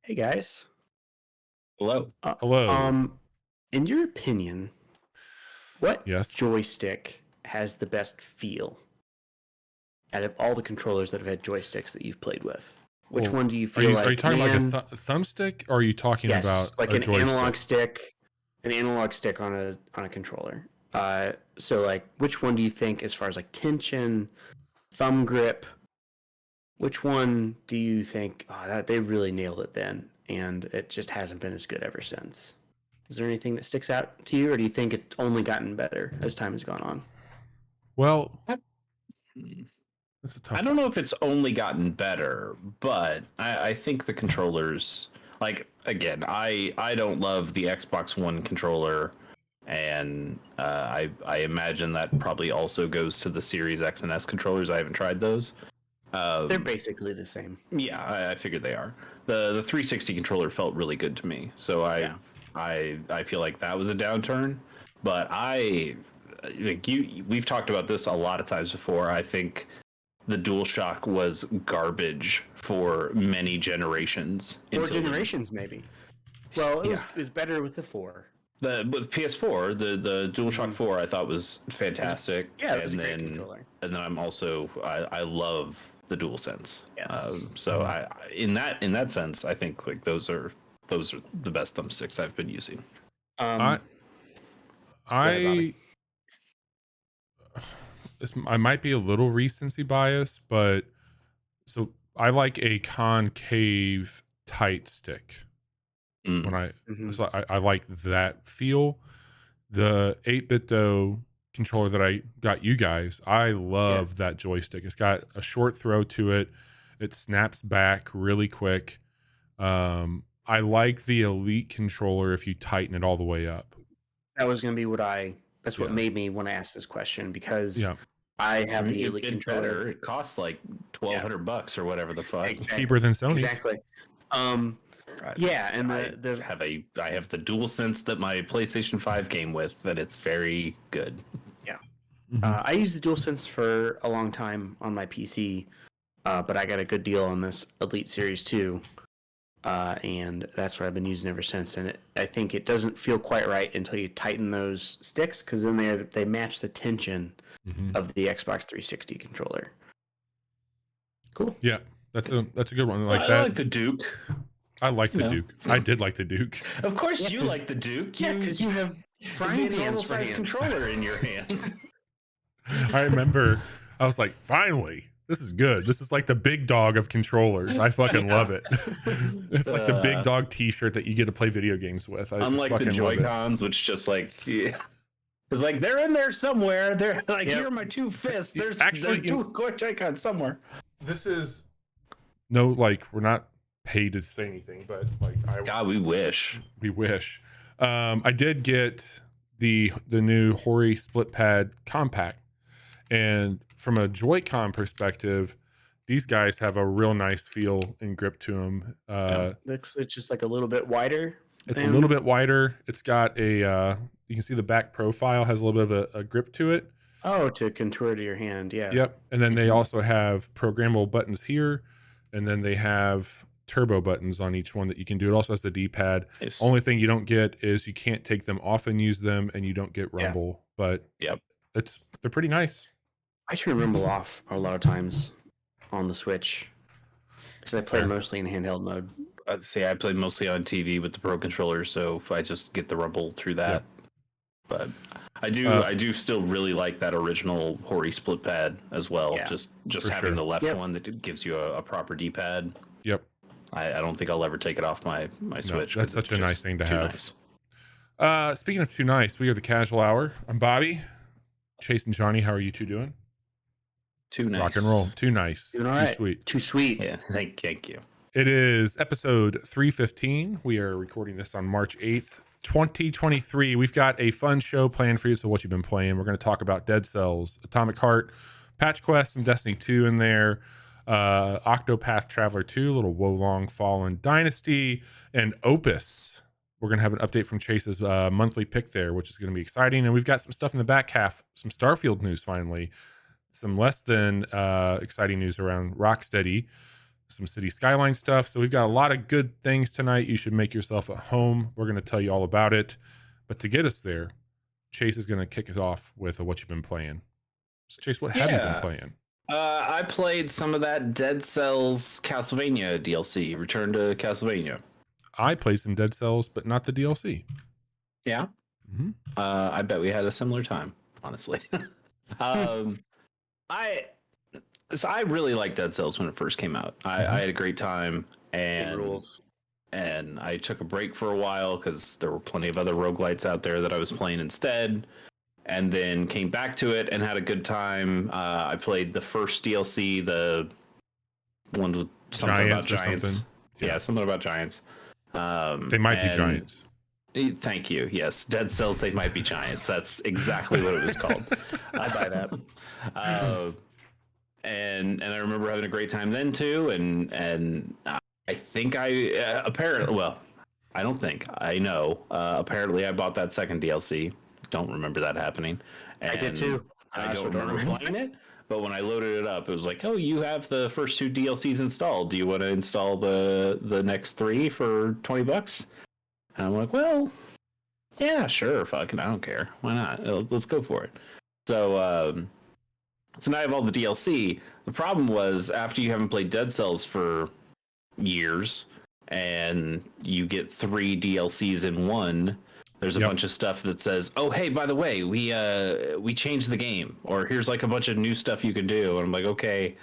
Hey guys. Hello. Uh, Hello. um, in your opinion, what Yes. joystick has the best feel out of all the controllers that have had joysticks that you've played with? Which Well, one do you are feel you like, talking about like man, a thumbstick, or are you talking yes, about like a joystick? an analog stick on a controller. So like, which one do you think, as far as like tension, thumb grip, which one do you think, oh, that they really nailed it then, and it just hasn't been as good ever since? Is there anything that sticks out to you, or do you think it's only gotten better as time has gone on? Well, Hmm. that's a I tough don't one. know if it's only gotten better, but I think the controllers, like again, I don't love the Xbox One controller, and I imagine that probably also goes to the Series X and S controllers. I haven't tried those. They're Um, basically the same. yeah, I figured they are. The 360 controller felt really good to me, so Yeah. I feel like that was a downturn, but I like we've talked about this a lot of times before. I think the DualShock was garbage for many generations Four until generations, maybe. Well, yeah. it was better with the four. The with PS4, the DualShock Mm-hmm. 4 I thought was fantastic, It was a great controller. and then I love the DualSense. Yes. So Mhm. I in that sense I think like those are the best thumbsticks I've been using. I Um, Go ahead, Bobby. I I might be a little recency bias, but so I like a concave tight stick. When Mm. I Mm-hmm. so I like that feel. The 8-bit though controller that I got you guys, I Yeah. love that joystick. It's got a short throw to it. It snaps back really quick. I like the Elite controller if you tighten it all the way up. That was going to be that's what Yeah. made me want to ask this question, because Yeah. I I have mean, the Elite it controller. better. It costs like Yeah, $1,200 or whatever the fuck. exactly. Cheaper than Sony's. Exactly. Um, I, yeah, and I the I have the DualSense that my PlayStation 5 came with, and it's very good. yeah. Mhm. I used the DualSense for a long time on my PC, but I got a good deal on this Elite Series 2, and that's what I've been using ever since. And I think it doesn't feel quite right until you tighten those sticks, because then they match the tension Mhm. of the Xbox 360 controller. Cool. Yeah. That's a good one. Like I that. like the Duke. I like You the know, Duke. I did like the Duke. of course Yeah, you like the Duke. yeah, because you have You frying made a pans normal for sized hands. controller in your hands. I remember I was like, finally, this is good. This is like the big dog of controllers. I fucking love it. It's like the big dog t-shirt that you get to play video games with. I Unlike the fucking love Joy it. Cons, which just like it's like they're in there somewhere. They're like, Yep. here are my two fists. There's Actually, two Joy Cons somewhere. this is no, like, we're not paid to say anything, but like God, we wish. we wish. I did get the new Hori split pad compact, and from a Joy-Con perspective, these guys have a real nice feel and grip to them. It's just like a little bit wider. It's a little bit wider. It's got a you can see the back profile has a little bit of a grip to it. to contour to your hand. Yeah. Yep. And then they Mhm. also have programmable buttons here, and then they have turbo buttons on each one that you can do. It also has the D-pad. Nice. Only thing you don't get is you can't take them off and use them, and you don't get rumble. But Yep. they're pretty nice. I turn Rumble off a lot of times on the Switch, because I That's play fair. mostly in handheld mode. I'd say I play mostly on TV with the Pro controller, so I just get the rumble through that. Yep. But I Uh, do still really like that original Hori split pad as well. Yeah, just for having sure. the left Yep. one that gives you a proper D pad. Yep. I don't think I'll ever take it off my Switch. That's 'Cause such it's a nice just thing to too have. nice. Speaking of too nice, we are the Casual Hour. I'm Bobby. Chase and Johnny, how are you two doing? Too nice. Rock and roll. Too nice. Doing all Too right. sweet. Too sweet. Yeah, thank you. It is episode 315. We are recording this on March 8th, 2023. We've got a fun show planned for you. So what you've been playing. We're going to talk about Dead Cells, Atomic Heart, Patch Quest, some Destiny 2 in there, Octopath Traveler 2, a little Wolong Fallen Dynasty, and Opus. We're going to have an update from Chase's monthly pick there, which is going to be exciting. And we've got some stuff in the back half, some Starfield news finally, some less than exciting news around Rocksteady, some City Skyline stuff. So we've got a lot of good things tonight. You should make yourself at home. We're going to tell you all about it. But to get us there, Chase is going to kick us off with what you've been playing. So Chase, what have you been playing? I played some of that Dead Cells Castlevania DLC, Return to Castlevania. I played some Dead Cells, but not the DLC. Yeah. Mm-hmm. I bet we had a similar time, honestly. I really liked Dead Cells when it first came out. I had a great time, and I took a break for a while because there were plenty of other roguelites out there that I was playing instead, and then came back to it and had a good time. I played the first DLC, the one with something about giants. Something. Yeah, something about giants. They might be giants. Thank you. Yes, Dead Cells, They Might Be Giants. That's exactly what it was called. I buy that. And I remember having a great time then too. And I think apparently, well, I don't think I know. Apparently, I bought that second DLC. Don't remember that happening. And I did too. I don't remember playing it. But when I loaded it up, it was like, oh, you have the first 2 DLCs installed. Do you want to install the next 3 for $20? And I'm like, well, yeah, sure, fucking, I don't care. Why not? Let's go for it. So now I have all the DLC. The problem was, after you haven't played Dead Cells for years, and you get 3 DLCs in one, there's a bunch of stuff that says, oh, hey, by the way, we changed the game, or here's like a bunch of new stuff you can do. And I'm like, okay,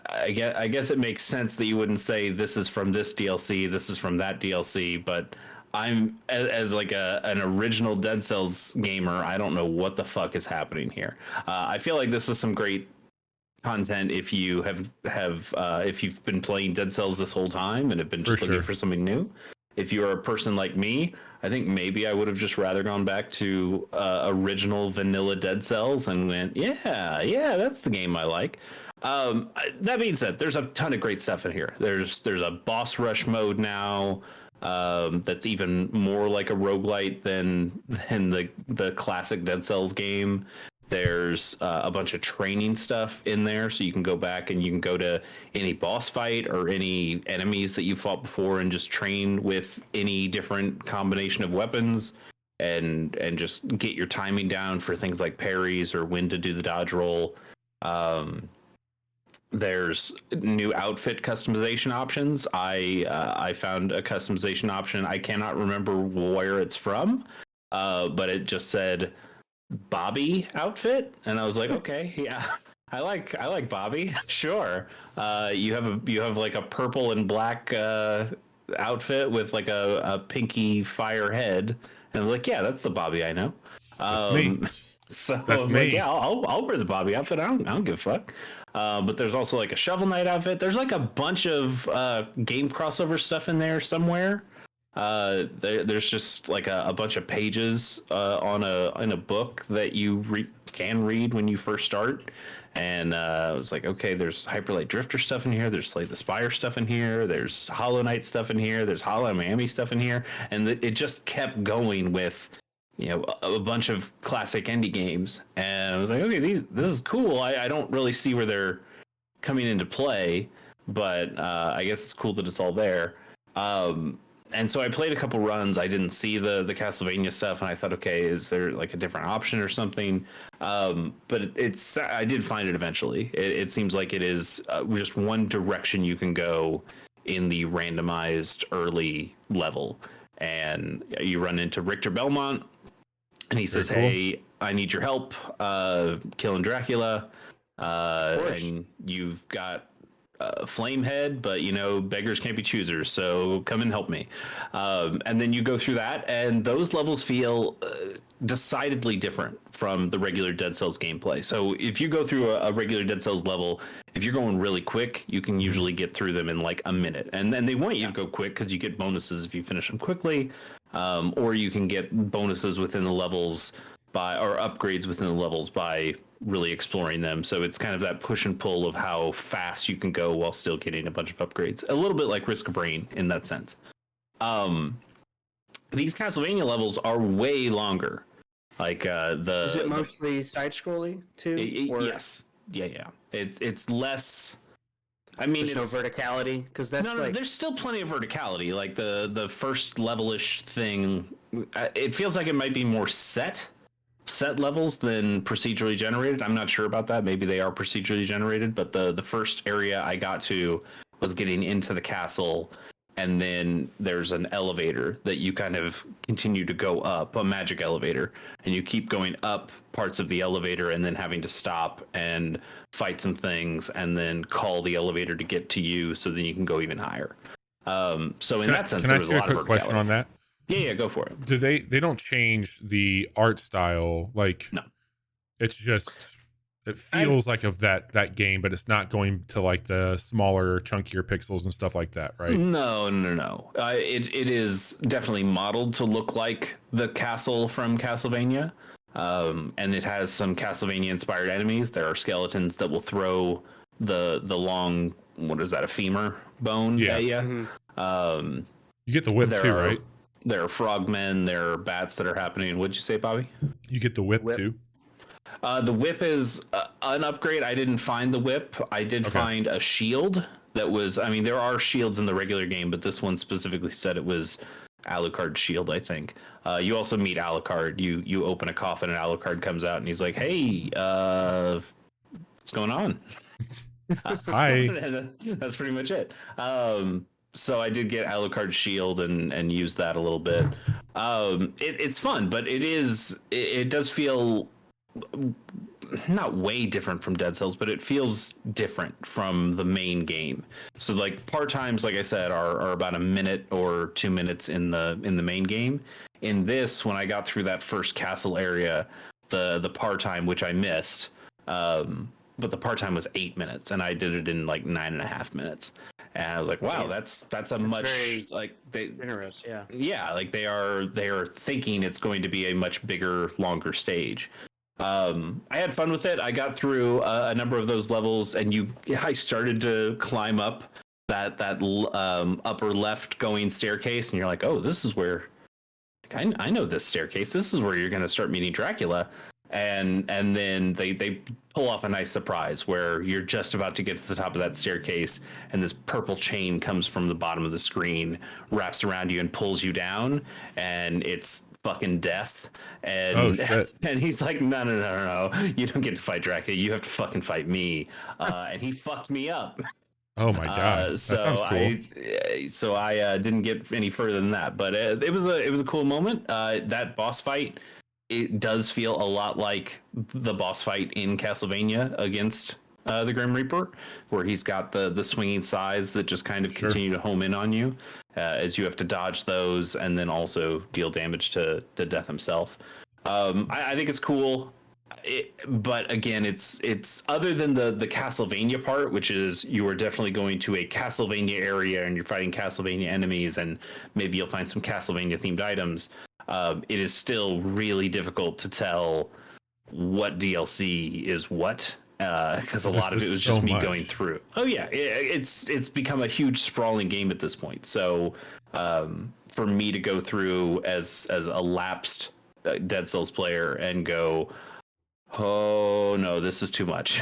I guess it makes sense that you wouldn't say this is from this DLC, this is from that DLC, but I'm as like an original Dead Cells gamer, I don't know what the fuck is happening here. I feel like this is some great content if you have if you've been playing Dead Cells this whole time and have been just looking for something new. If you're a person like me, I think maybe I would have just rather gone back to original vanilla Dead Cells and went, yeah, that's the game I like. That being said, there's a ton of great stuff in here. There's a boss rush mode now that's even more like a roguelite than the classic Dead Cells game. There's a bunch of training stuff in there, so you can go back and you can go to any boss fight or any enemies that you fought before and just train with any different combination of weapons and just get your timing down for things like parries or when to do the dodge roll. There's new outfit customization options. I found a customization option. I cannot remember where it's from, but it just said Bobby outfit, and I was like, okay, yeah, I like Bobby. Sure. You have like a purple and black outfit with like a pinky fire head, and I'm like, yeah, that's the Bobby I know. That's me. So that's me. Like, yeah, I'll wear the Bobby outfit. I don't give a fuck. But there's also like a Shovel Knight outfit. There's like a bunch of game crossover stuff in there somewhere. There's just like a bunch of pages in a book that you can read when you first start. And I was like, okay, there's Hyper Light Drifter stuff in here. There's Slay the Spire stuff in here. There's Hollow Knight stuff in here. There's Hollow Miami stuff in here. And it just kept going with, a bunch of classic indie games. And I was like, okay, this is cool. I don't really see where they're coming into play, but I guess it's cool that it's all there. And so I played a couple runs. I didn't see the Castlevania stuff, and I thought, okay, is there like a different option or something? But I did find it eventually. It seems like it is just one direction you can go in the randomized early level. And you run into Richter Belmont, and he says, hey, I need your help killing Dracula. And you've got Flamehead, but beggars can't be choosers, so come and help me. And then you go through that, and those levels feel decidedly different from the regular Dead Cells gameplay. So if you go through a regular Dead Cells level, if you're going really quick, you can usually get through them in like a minute. And then they want you to go quick because you get bonuses if you finish them quickly, or you can get bonuses within the levels or upgrades within the levels by really exploring them. So it's kind of that push and pull of how fast you can go while still getting a bunch of upgrades. A little bit like Risk of Rain in that sense. These Castlevania levels are way longer. Like is it mostly side scrolling too? Yes. Yeah. It's less. I mean, There's no verticality because that's no, like there's still plenty of verticality. Like the first level-ish thing, it feels like it might be more set levels than procedurally generated. I'm not sure about that. Maybe they are procedurally generated, but the first area I got to was getting into the castle, and then there's an elevator that you kind of continue to go up, a magic elevator, and you keep going up parts of the elevator and then having to stop and fight some things and then call the elevator to get to you so then you can go even higher. So in that sense, can I there was ask a you a lot of quick question on that? Yeah, go for it. Do they don't change the art style? Like, No. It's just it feels like of that game, but it's not going to like the smaller, chunkier pixels and stuff like that, right? No. It is definitely modeled to look like the castle from Castlevania, and it has some Castlevania-inspired enemies. There are skeletons that will throw the long, what is that, a femur bone at you. Mhm. You get the whip too, right? There are frogmen. There are bats that are happening. What'd you say, Bobby? You get the whip too. The whip is an upgrade. I didn't find the whip. I did find a shield that was. I mean, there are shields in the regular game, but this one specifically said it was Alucard's shield. I think. You also meet Alucard. You open a coffin and Alucard comes out and he's like, "Hey, what's going on?" Hi. That's pretty much it. So I did get Alucard's shield and use that a little bit. It's fun, but it does feel not way different from Dead Cells, but it feels different from the main game. So like par times, like I said, are about a minute or 2 minutes in the main game. In this, when I got through that first castle area, the par time, which I missed, but the par time was 8 minutes, and I did it in like 9.5 minutes. And I was like, wow, that's a much very like generous, yeah. Yeah, like they are thinking it's going to be a much bigger, longer stage. I had fun with it. I got through a number of those levels, and I started to climb up that upper left going staircase, and you're like, oh, this is where I know this staircase. This is where you're going to start meeting Dracula. And then they pull off a nice surprise where you're just about to get to the top of that staircase, and this purple chain comes from the bottom of the screen, wraps around you, and pulls you down, and it's fucking death. And Oh shit! And he's like, no, you don't get to fight Dracula. You have to fucking fight me. And he fucked me up. Oh my god, that sounds cool. So I didn't get any further than that, but it was a cool moment. That boss fight, it does feel a lot like the boss fight in Castlevania against the Grim Reaper, where he's got the swinging scythes that just kind of continue to home in on you as you have to dodge those and then also deal damage to Death himself. I think it's cool. But again, it's other than the Castlevania part, which is you are definitely going to a Castlevania area and you're fighting Castlevania enemies, and maybe you'll find some Castlevania themed items. It is still really difficult to tell what DLC is what, because a lot of it was just me going through. Oh yeah, it's become a huge sprawling game at this point. So for me to go through as a lapsed Dead Cells player and go, oh no, this is too much.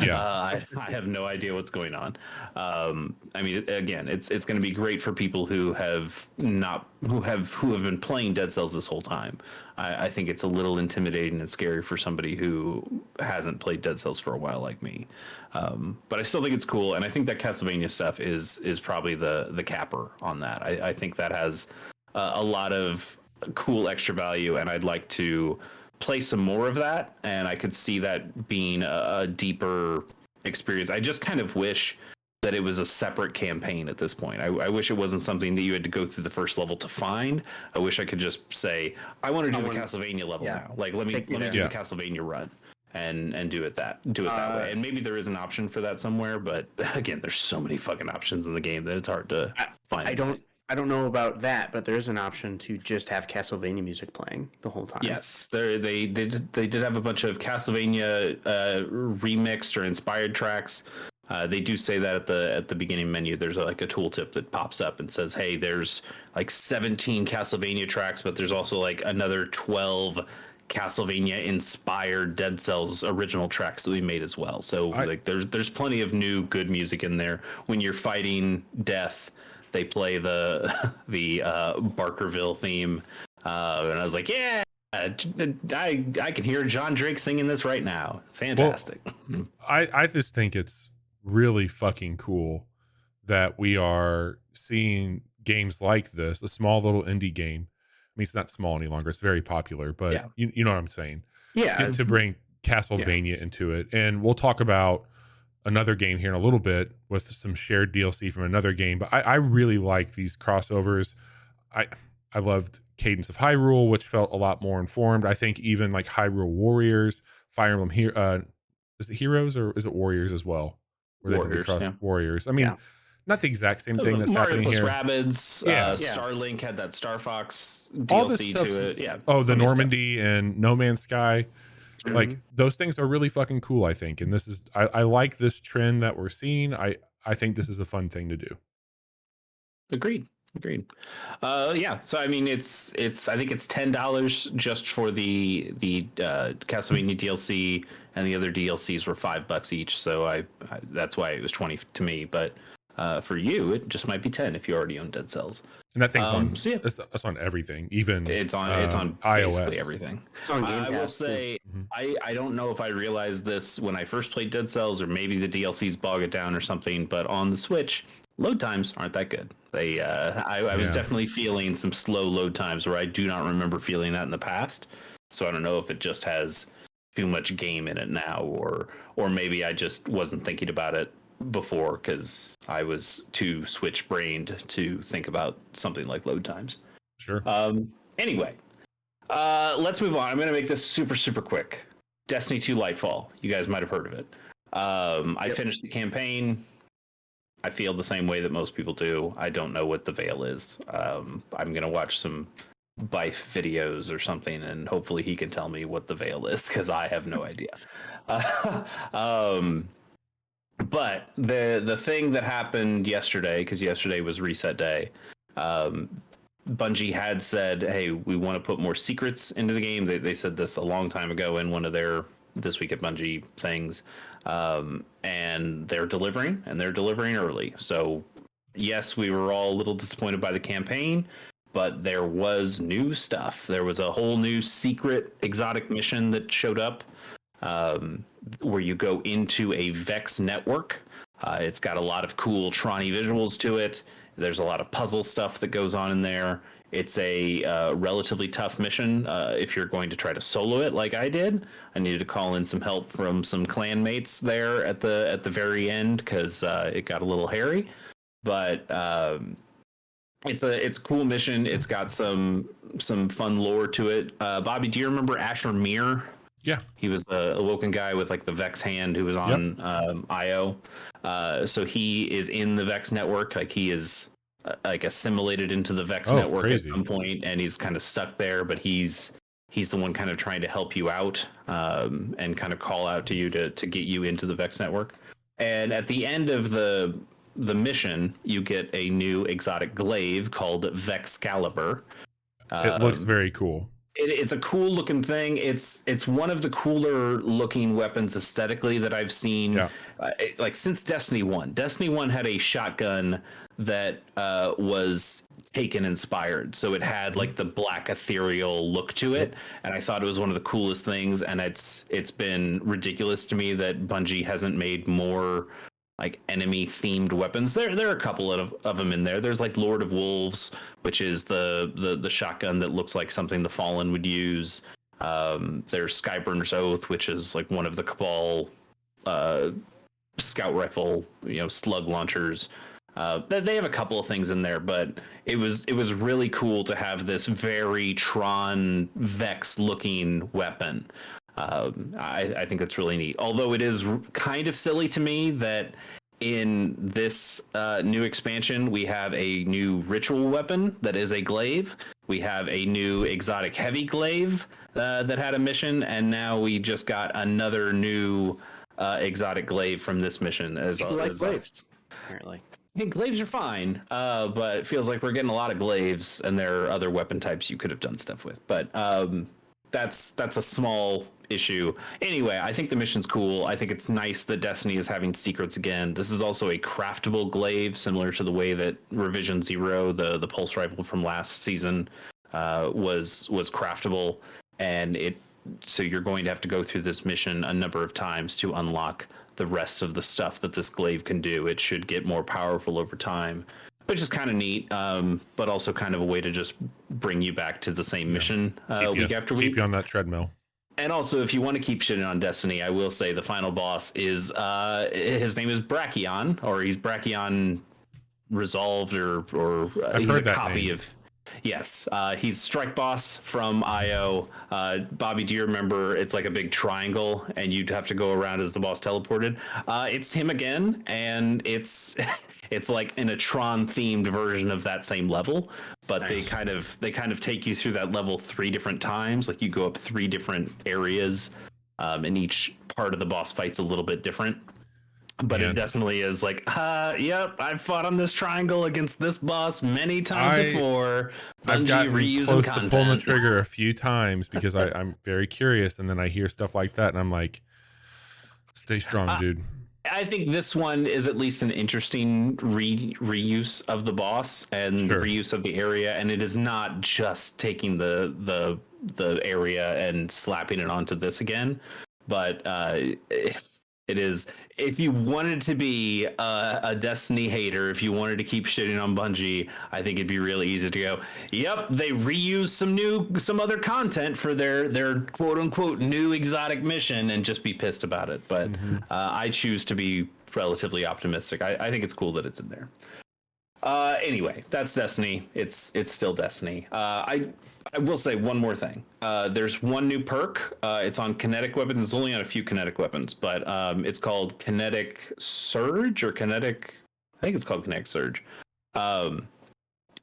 Yeah, I have no idea what's going on. I mean, again, it's going to be great for people who have been playing Dead Cells this whole time. I think it's a little intimidating and scary for somebody who hasn't played Dead Cells for a while like me. But I still think it's cool, and I think that Castlevania stuff is probably the capper on that. I think that has a lot of cool extra value, and I'd like to play some more of that, and I could see that being a deeper experience. I just kind of wish that it was a separate campaign at this point. I wish it wasn't something that you had to go through the first level to find. I wish I could just say, I want to do the Castlevania level now. Like let me do the Castlevania run and do it that way. And maybe there is an option for that somewhere, but again, there's so many fucking options in the game that it's hard to find. I don't know about that, but there is an option to just have Castlevania music playing the whole time. Yes, they did have a bunch of Castlevania remixed or inspired tracks. They do say that at the beginning menu, there's like a tooltip that pops up and says, "Hey, there's like 17 Castlevania tracks, but there's also like another 12 Castlevania inspired Dead Cells original tracks that we made as well. So like there's plenty of new good music in there. When you're fighting death, they play the Barkerville theme, and I was like, yeah, I can hear John Drake singing this right now. Fantastic. Well, I just think it's really fucking cool that we are seeing games like this, a small little indie game. I mean, it's not small any longer. It's very popular, but Yeah. you know what I'm saying? Yeah. To bring Castlevania into it. And we'll talk about another game here in a little bit with some shared DLC from another game. But I really like these crossovers. I loved Cadence of Hyrule, which felt a lot more informed. I think even like Hyrule Warriors, Fire Emblem here, is it Heroes or is it Warriors as well? Warriors, Warriors. I mean, not the exact same thing that's Mario happening plus here. Rabbids, Yeah. Starlink had that Star Fox All this DLC stuff's- to it. Yeah. Oh, the Funny Normandy and No Man's Sky. stuff. Like those things are really fucking cool, I think. And this is I like this trend that we're seeing. I think this is a fun thing to do. Agreed. Yeah. So I mean, it's I think it's $10 just for the Castlevania DLC, and the other DLCs were $5 each. So I that's why it was 20 to me. But for you, it just might be 10 if you already own Dead Cells. And that thing's on so yeah. it's on everything, even It's on iOS. basically everything. It's on Game I will Pass, too. say I don't know if I realized this when I first played Dead Cells, or maybe the DLCs bog it down or something. But on the Switch, load times aren't that good. They I was definitely feeling some slow load times where I do not remember feeling that in the past. So I don't know if it just has too much game in it now, or maybe I just wasn't thinking about it before because I was too Switch brained to think about something like load times. Sure. Anyway, let's move on. I'm going to make this super quick. Destiny 2 Lightfall. You guys might have heard of it. I finished the campaign. I feel the same way that most people do. I don't know what the Veil is. I'm going to watch some Bife videos or something, and hopefully he can tell me what the Veil is, because I have no idea. But the thing that happened yesterday, because yesterday was reset day, Bungie had said, hey, we want to put more secrets into the game. They said this a long time ago in one of their This Week at Bungie things. And they're delivering early. So yes, we were all a little disappointed by the campaign, but there was new stuff. There was a whole new secret exotic mission that showed up, where you go into a Vex network. It's got a lot of cool Tronny visuals to it. There's a lot of puzzle stuff that goes on in there. It's a relatively tough mission. If you're going to try to solo it like I did, I needed to call in some help from some clan mates there at the very end, because it got a little hairy. But it's a cool mission. It's got some fun lore to it. Bobby, do you remember Asher Mir? Yeah. He was a Woken guy with like the Vex hand who was on IO. So he is in the Vex network. Like he is like assimilated into the Vex network crazy. at some point, and he's kind of stuck there, but he's the one kind of trying to help you out, and kind of call out to you to get you into the Vex network. And at the end of the mission, you get a new exotic glaive called Vexcalibur. It looks very cool. It's a cool looking thing. It's one of the cooler looking weapons aesthetically that I've seen. Like since Destiny 1. Destiny 1 had a shotgun that was Taken inspired. So it had like the black ethereal look to it. And I thought it was one of the coolest things. And it's been ridiculous to me that Bungie hasn't made more like enemy themed weapons. There are a couple of them in there. There's like Lord of Wolves, which is the shotgun that looks like something the Fallen would use. There's Skyburner's Oath, which is like one of the Cabal scout rifle, slug launchers. They have a couple of things in there, but it was really cool to have this very Tron Vex looking weapon. I think that's really neat. Although it is kind of silly to me that in this new expansion, we have a new ritual weapon that is a glaive. We have a new exotic heavy glaive that had a mission, and now we just got another new exotic glaive from this mission. People like glaives, apparently. I think glaives are fine, but it feels like we're getting a lot of glaives, and there are other weapon types you could have done stuff with. But that's a small issue. Anyway, I think the mission's cool. I think it's nice that Destiny is having secrets again. This is also a craftable glaive, similar to the way that Revision Zero, the pulse rifle from last season, was craftable, and so you're going to have to go through this mission a number of times to unlock the rest of the stuff that this glaive can do. It should get more powerful over time, which is kind of neat, but also kind of a way to just bring you back to the same mission week after week. Keep you on that treadmill. And also, if you want to keep shitting on Destiny, I will say the final boss is his name is Brachion, or he's Brachion Resolved, or he's a copy of. Yes, he's Strike Boss from IO. Bobby, do you remember? It's like a big triangle, and you'd have to go around as the boss teleported. It's him again, and it's it's like in a Tron themed version of that same level, but nice. they kind of take you through that level 3 different times. Like you go up 3 different areas, and each part of the boss fight's a little bit different. But it definitely is like, yep, I've fought on this triangle against this boss many times before. I've gotten close to pulling the trigger a few times because I'm very curious, and then I hear stuff like that, and I'm like, stay strong, dude. I think this one is at least an interesting reuse of the boss and reuse of the area, and it is not just taking the area and slapping it onto this again, but it is. If you wanted to be a Destiny hater, if you wanted to keep shitting on Bungie, I think it'd be really easy to go, yep, they reused some other content for their quote unquote new exotic mission, and just be pissed about it. But I choose to be relatively optimistic. I think it's cool that it's in there. Anyway, that's Destiny. It's still Destiny. I will say one more thing. There's one new perk. It's on kinetic weapons. It's only on a few kinetic weapons, but it's called Kinetic Surge or Kinetic. I think it's called Kinetic Surge. I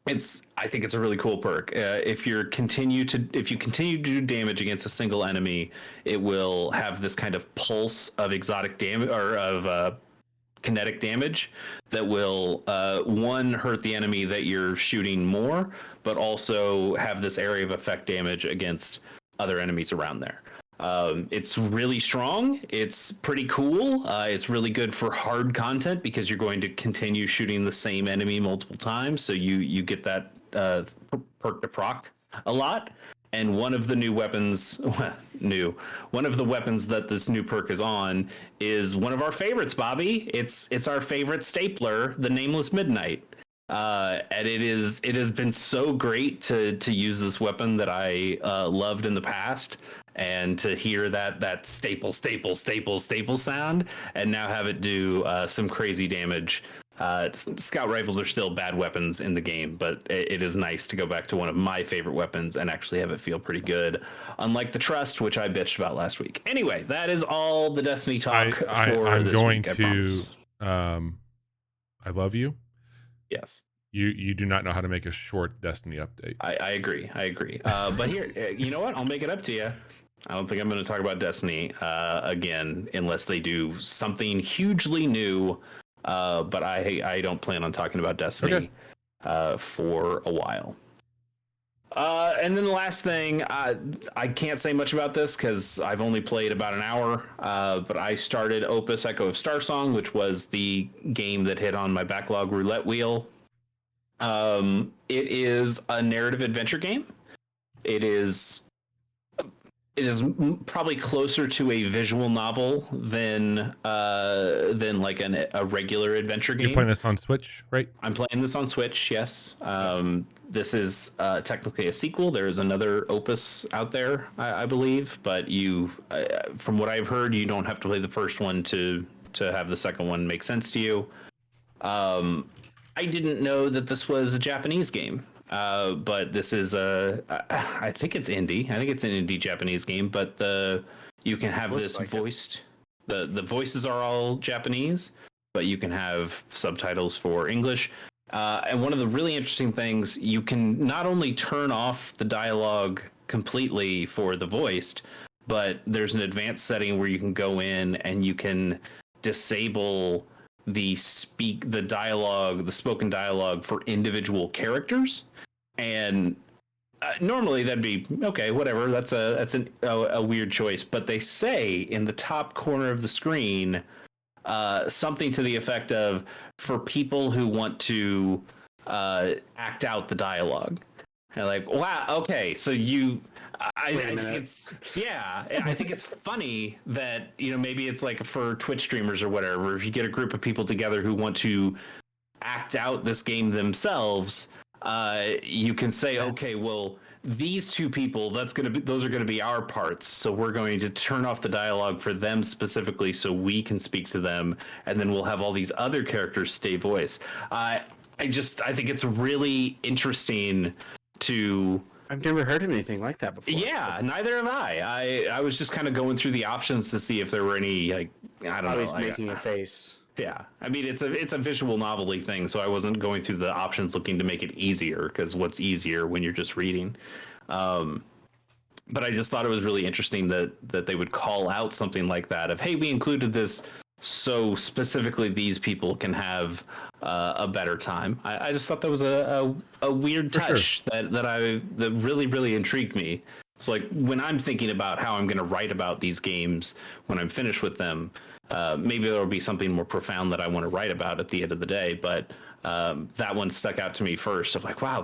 think it's a really cool perk. If you continue to do damage against a single enemy, it will have this kind of pulse of exotic damage or of kinetic damage that will hurt the enemy that you're shooting more, but also have this area of effect damage against other enemies around there. It's really strong. It's pretty cool. It's really good for hard content because you're going to continue shooting the same enemy multiple times, so you get that perk to proc a lot. And one of the new weapons, one of the weapons that this new perk is on is one of our favorites, Bobby. It's our favorite stapler, the Nameless Midnight. And it has been so great to use this weapon that I loved in the past, and to hear that staple sound, and now have it do some crazy damage. Scout rifles are still bad weapons in the game, but it is nice to go back to one of my favorite weapons and actually have it feel pretty good, unlike the Trust, which I bitched about last week. Anyway, that is all the Destiny talk I'm this going week, to I love you. Yes. You do not know how to make a short Destiny update. I agree. But here, you know what? I'll make it up to you. I don't think I'm going to talk about Destiny again unless they do something hugely new. But I don't plan on talking about Destiny for a while. And then the last thing, I can't say much about this because I've only played about an hour, but I started Opus Echo of Starsong, which was the game that hit on my backlog roulette wheel. It is a narrative adventure game. It is probably closer to a visual novel than like a regular adventure game. You're playing this on Switch, right? I'm playing this on Switch, yes. This is technically a sequel. There is another Opus out there, I believe, but from what I've heard, you don't have to play the first one to have the second one make sense to you. I didn't know that this was a Japanese game. But this is I think it's indie. I think it's an indie Japanese game, but you can have this like voiced. The voices are all Japanese, but you can have subtitles for English. And one of the really interesting things, you can not only turn off the dialogue completely for the voiced, but there's an advanced setting where you can go in and you can disable the spoken dialogue for individual characters. And normally that'd be okay, whatever. That's a weird choice, but they say in the top corner of the screen something to the effect of for people who want to act out the dialogue. And like, wow, okay, so I think it's I think it's funny that maybe it's like for Twitch streamers or whatever. If you get a group of people together who want to act out this game themselves, you can say, okay, well, these two people, those are gonna be our parts. So we're going to turn off the dialogue for them specifically, so we can speak to them, and then we'll have all these other characters stay voice. I think it's really interesting to. I've never heard of anything like that before. Yeah, neither have I. I was just kind of going through the options to see if there were any, like, I don't know. He's making a face. Yeah, I mean it's a visual novelty thing, so I wasn't going through the options looking to make it easier, because what's easier when you're just reading. But I just thought it was really interesting that they would call out something like that of, hey, we included this so specifically these people can have a better time. I just thought that was a weird touch that really, really intrigued me. So like when I'm thinking about how I'm going to write about these games when I'm finished with them, maybe there'll be something more profound that I want to write about at the end of the day. But that one stuck out to me first of like, wow,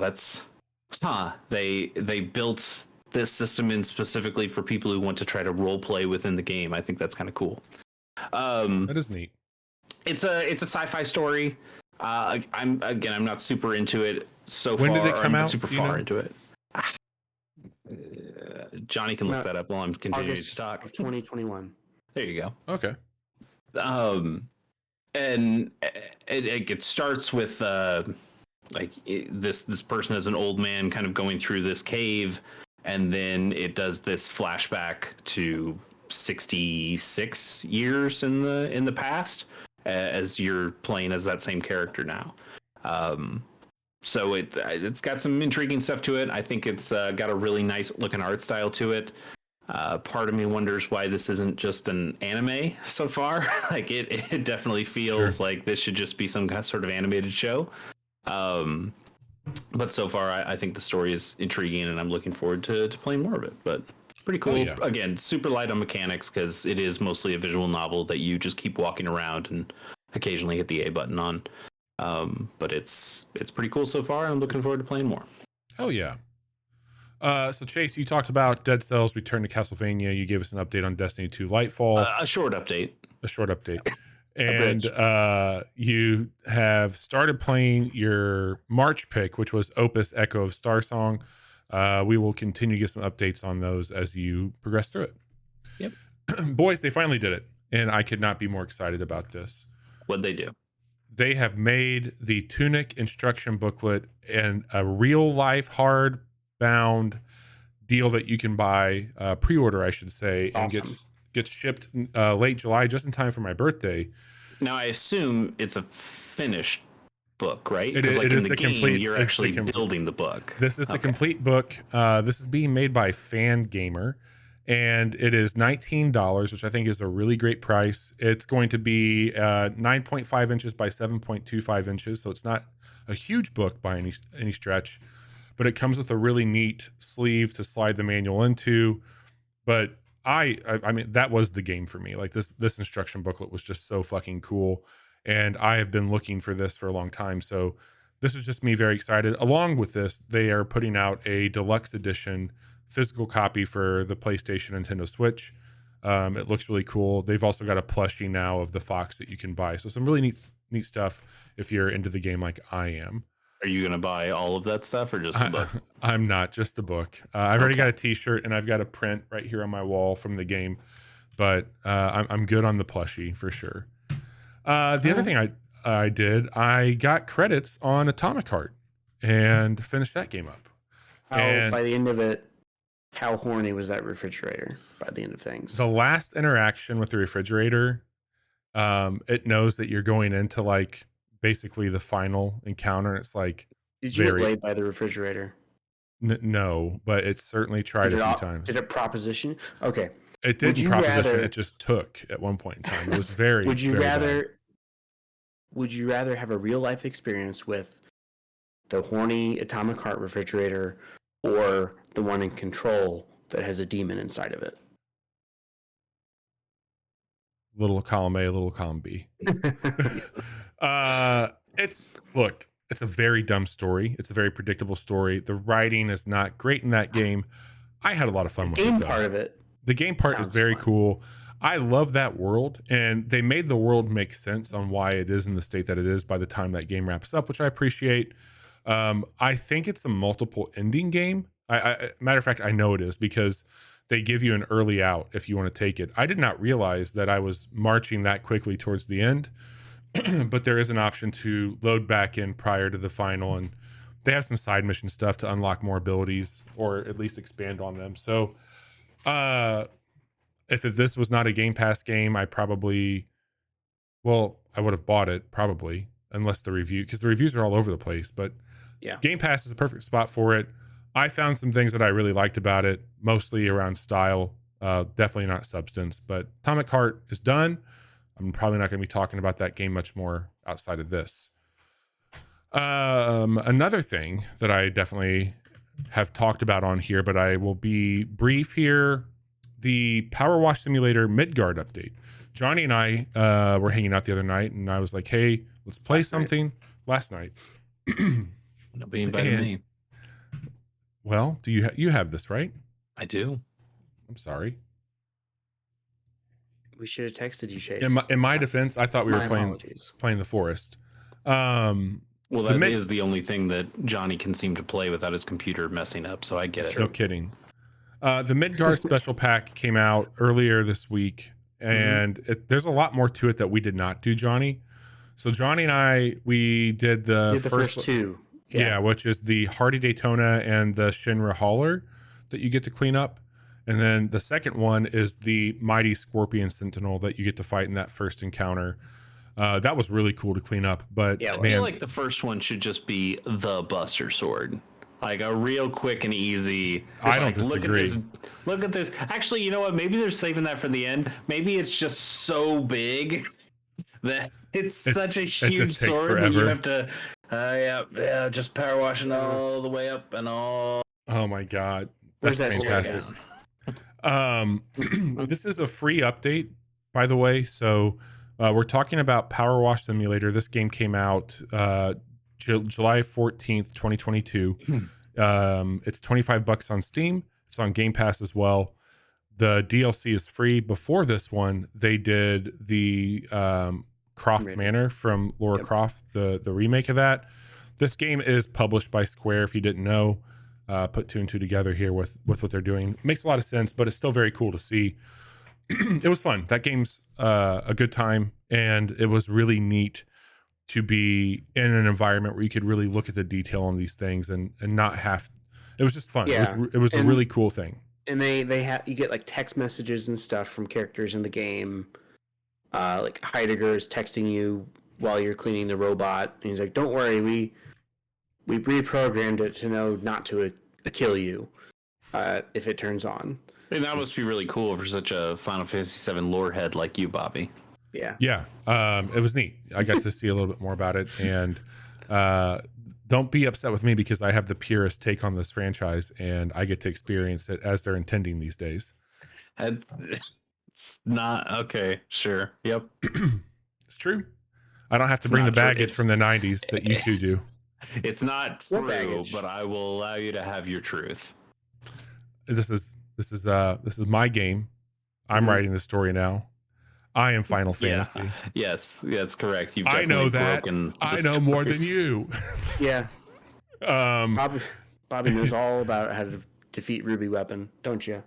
they built this system in specifically for people who want to try to role play within the game. I think that's kind of cool. That is neat. It's a sci-fi story. I'm not super into it so far. When did it come out? Super far into it. Johnny can look that up while I'm continuing August to talk. Of 2021. There you go. Okay. And it starts with this person as an old man kind of going through this cave, and then it does this flashback to 66 years in the past as you're playing as that same character now. So it's got some intriguing stuff to it. I think it's got a really nice looking art style to it. Part of me wonders why this isn't just an anime so far. Like it definitely feels like this should just be some kind of sort of animated show. But so far I think the story is intriguing, and I'm looking forward to playing more of it. But pretty cool. Yeah. Again, super light on mechanics because it is mostly a visual novel that you just keep walking around and occasionally hit the A button on. But it's pretty cool so far. I'm looking forward to playing more. Hell yeah. So Chase, you talked about Dead Cells Return to Castlevania. You gave us an update on Destiny 2 Lightfall. A short update. And you have started playing your March pick, which was Opus Echo of Starsong. We will continue to get some updates on those as you progress through it. Yep. Boys, they finally did it, and I could not be more excited about this. What'd they do? They have made the Tunic instruction booklet and a real-life hard-bound deal that you can buy, pre-order, I should say, awesome. And gets shipped late July, just in time for my birthday. Now, I assume it's a finished book, right? It is, like it in is the the game, complete. You're actually building the book. This is the complete book. This is being made by Fan Gamer, and it is $19, which I think is a really great price. It's going to be 9.5 inches by 7.25 inches, so it's not a huge book by any stretch, but it comes with a really neat sleeve to slide the manual into. But I mean, that was the game for me. Like this instruction booklet was just so fucking cool. And I have been looking for this for a long time. So this is just me very excited. Along with this, they are putting out a deluxe edition physical copy for the PlayStation and Nintendo Switch. It looks really cool. They've also got a plushie now of the Fox that you can buy. So some really neat stuff if you're into the game like I am. Are you going to buy all of that stuff or just the book? I'm not, just the book. I've already got a t-shirt and I've got a print right here on my wall from the game. But I'm good on the plushie for sure. The other thing I did, I got credits on Atomic Heart and finished that game up. And by the end of it, how horny was that refrigerator by the end of things? The last interaction with the refrigerator, it knows that you're going into like basically the final encounter. And it's like, did you get laid by the refrigerator? No, but it certainly tried a few times. Did it proposition? Okay. It didn't proposition. It just took at one point in time. It was very. Would you rather have a real life experience with the horny Atomic Heart refrigerator, or the one in Control that has a demon inside of it? Little column A, little column B. It's a very dumb story. It's a very predictable story. The writing is not great in that game. I had a lot of fun with it. Game part of it. The game part is very cool. I love that world, and they made the world make sense on why it is in the state that it is by the time that game wraps up, which I appreciate. I think it's a multiple ending game. Matter of fact, I know it is because they give you an early out if you want to take it. I did not realize that I was marching that quickly towards the end, but there is an option to load back in prior to the final, and they have some side mission stuff to unlock more abilities or at least expand on them. So if this was not a Game Pass game, I would have bought it probably, unless because the reviews are all over the place. But yeah, Game Pass is a perfect spot for it. I found some things that I really liked about it, mostly around style, definitely not substance. But Atomic Heart is done. I'm probably not going to be talking about that game much more outside of this. Another thing that I definitely have talked about on here, but I will be brief here, the Power Wash Simulator Midgard update. Johnny and I were hanging out the other night, and I was like, hey, let's play something. Last night. Nobody invited me. Well, do you have this, right? I do. I'm sorry. We should have texted you, Chase. In my defense, I thought we were playing the Forest. Well, that is the only thing that Johnny can seem to play without his computer messing up, so I get it. No kidding. The Midgard special pack came out earlier this week, and there's a lot more to it that we did not do, Johnny. So Johnny and I, we did the first two. Yeah, which is the Hardy Daytona and the Shinra Hauler that you get to clean up. And then the second one is the Mighty Scorpion Sentinel that you get to fight in that first encounter. That was really cool to clean up. But yeah, I feel like the first one should just be the Buster Sword. Like a real quick and easy. I don't disagree. Look at this. Actually, you know what? Maybe they're saving that for the end. Maybe it's just so big that it's such a huge sword that you have to just power washing all the way up and all. Oh my god. That's fantastic. This is a free update, by the way. So we're talking about Power Wash Simulator. This game came out July 14th, 2022. It's $25 on Steam. It's on Game Pass as well. The DLC is free. Before this one, they did the Croft Manor from Lara Croft, the remake of that. This game is published by Square, if you didn't know. Put two and two together here with what they're doing. Makes a lot of sense, but it's still very cool to see. It was fun. That game's a good time, and it was really neat to be in an environment where you could really look at the detail on these things and not have. It was just fun. Yeah. It was a really cool thing. And they have, you get like text messages and stuff from characters in the game. Like Heidegger is texting you while you're cleaning the robot, and he's like, "Don't worry, we reprogrammed it to know not to kill you if it turns on." And that must be really cool for such a Final Fantasy VII lore head like you, Bobby. Yeah. It was neat. I got to see a little bit more about it, and don't be upset with me because I have the purest take on this franchise, and I get to experience it as they're intending these days. It's not okay. Sure. Yep. It's true. I don't have to bring the baggage from the 90s that you two do. It's not true, but I will allow you to have your truth. This is my game. I'm writing the story now. I am Final Fantasy. Yes, that's correct. I know that. I know more than you. Yeah. Bobby knows all about how to defeat Ruby Weapon, don't you?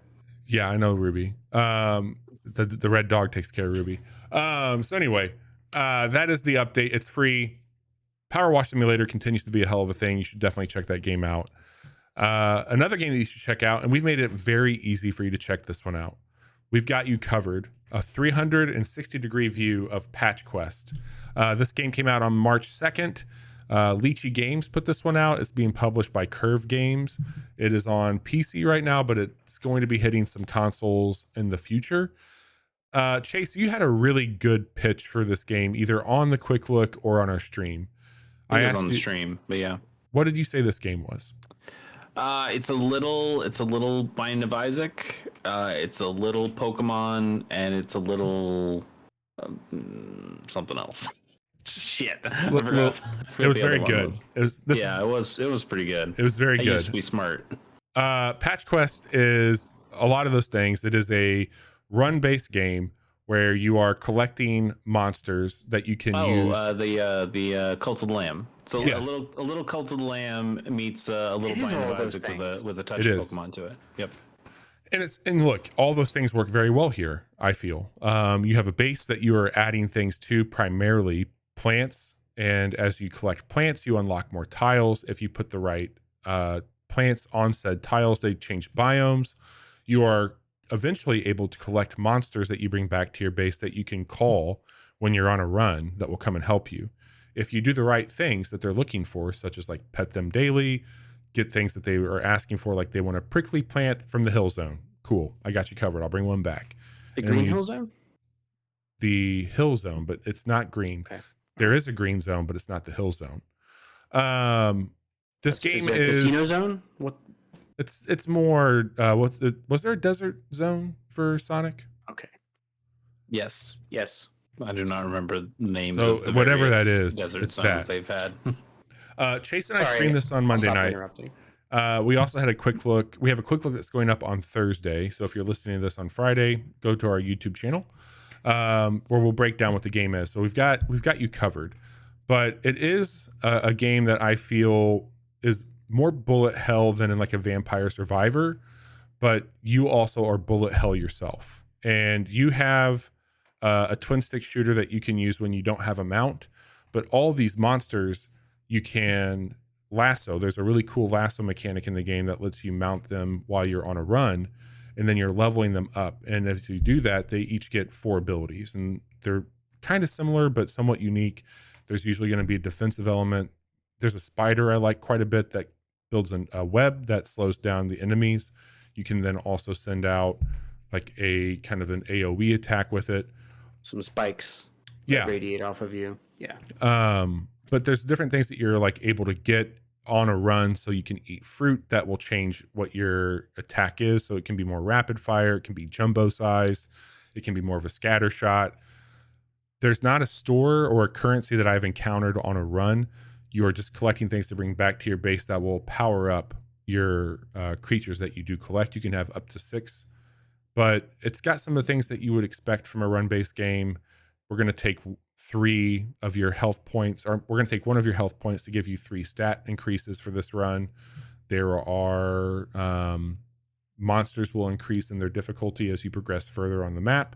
Yeah, I know Ruby. The red dog takes care of Ruby. So anyway, that is the update. It's free. Power Wash Simulator continues to be a hell of a thing. You should definitely check that game out. Another game that you should check out, and we've made it very easy for you to check this one out. We've got you covered. A 360-degree view of Patch Quest. This game came out on March 2nd. Lychee Games put this one out. It's being published by Curve Games. It is on PC right now, but it's going to be hitting some consoles in the future. Chase, you had a really good pitch for this game, either on the Quick Look or on our stream. I was on the stream, but yeah. What did you say this game was? It's a little Binding of Isaac. It's a little Pokemon, and it's a little something else. Shit, I forgot It was the other very one good. was. It was this. Yeah, it was pretty good. It was very I good. used to be smart. Patch Quest is a lot of those things. It is a run-based game where you are collecting monsters that you can use. The Cult of the Lamb. So Yes. a little Cult of the Lamb meets a little It is Binding all of those Isaac things. with a touch It of is. Pokemon to it. Yep. And look, all those things work very well here, I feel. You have a base that you are adding things to, primarily plants, and as you collect plants, you unlock more tiles. If you put the right plants on said tiles, they change biomes. You are eventually able to collect monsters that you bring back to your base that you can call when you're on a run that will come and help you. If you do the right things that they're looking for, such as like pet them daily, get things that they are asking for, like they want a prickly plant from the hill zone. Cool, I got you covered. I'll bring one back. The And Green when you- Hill Zone? The hill zone, but it's not green. Okay. There is a green zone, but it's not the hill zone. This game is it a Casino Zone? What? It's more. Was there a desert zone for Sonic? Okay. Yes. Yes. I do not remember the names So of the whatever that various is, desert it's zones that. they've had. Chase and I Sorry, streamed this on Monday I'll stop night. interrupting. We also had a quick look. We have a quick look that's going up on Thursday. So if you're listening to this on Friday, go to our YouTube channel where we'll break down what the game is. So we've got you covered. But it is a game that I feel is more bullet hell than in like a Vampire Survivor. But you also are bullet hell yourself, and you have a twin stick shooter that you can use when you don't have a mount. But all these monsters you can lasso. There's a really cool lasso mechanic in the game that lets you mount them while you're on a run, and then you're leveling them up. And as you do that, they each get 4 abilities, and they're kind of similar but somewhat unique. There's usually going to be a defensive element. There's a spider I like quite a bit that builds a web that slows down the enemies. You can then also send out like a kind of an AoE attack with it. Some spikes. Yeah. That radiate off of you. Yeah. But there's different things that you're like able to get on a run, so you can eat fruit that will change what your attack is. So it can be more rapid fire, it can be jumbo size, it can be more of a scatter shot. There's not a store or a currency that I've encountered on a run. You are just collecting things to bring back to your base that will power up your creatures that you do collect. You can have up to 6, but it's got some of the things that you would expect from a run-based game. We're going to take 3 of your health points, or we're going to take 1 of your health points to give you 3 stat increases for this run. There are monsters will increase in their difficulty as you progress further on the map.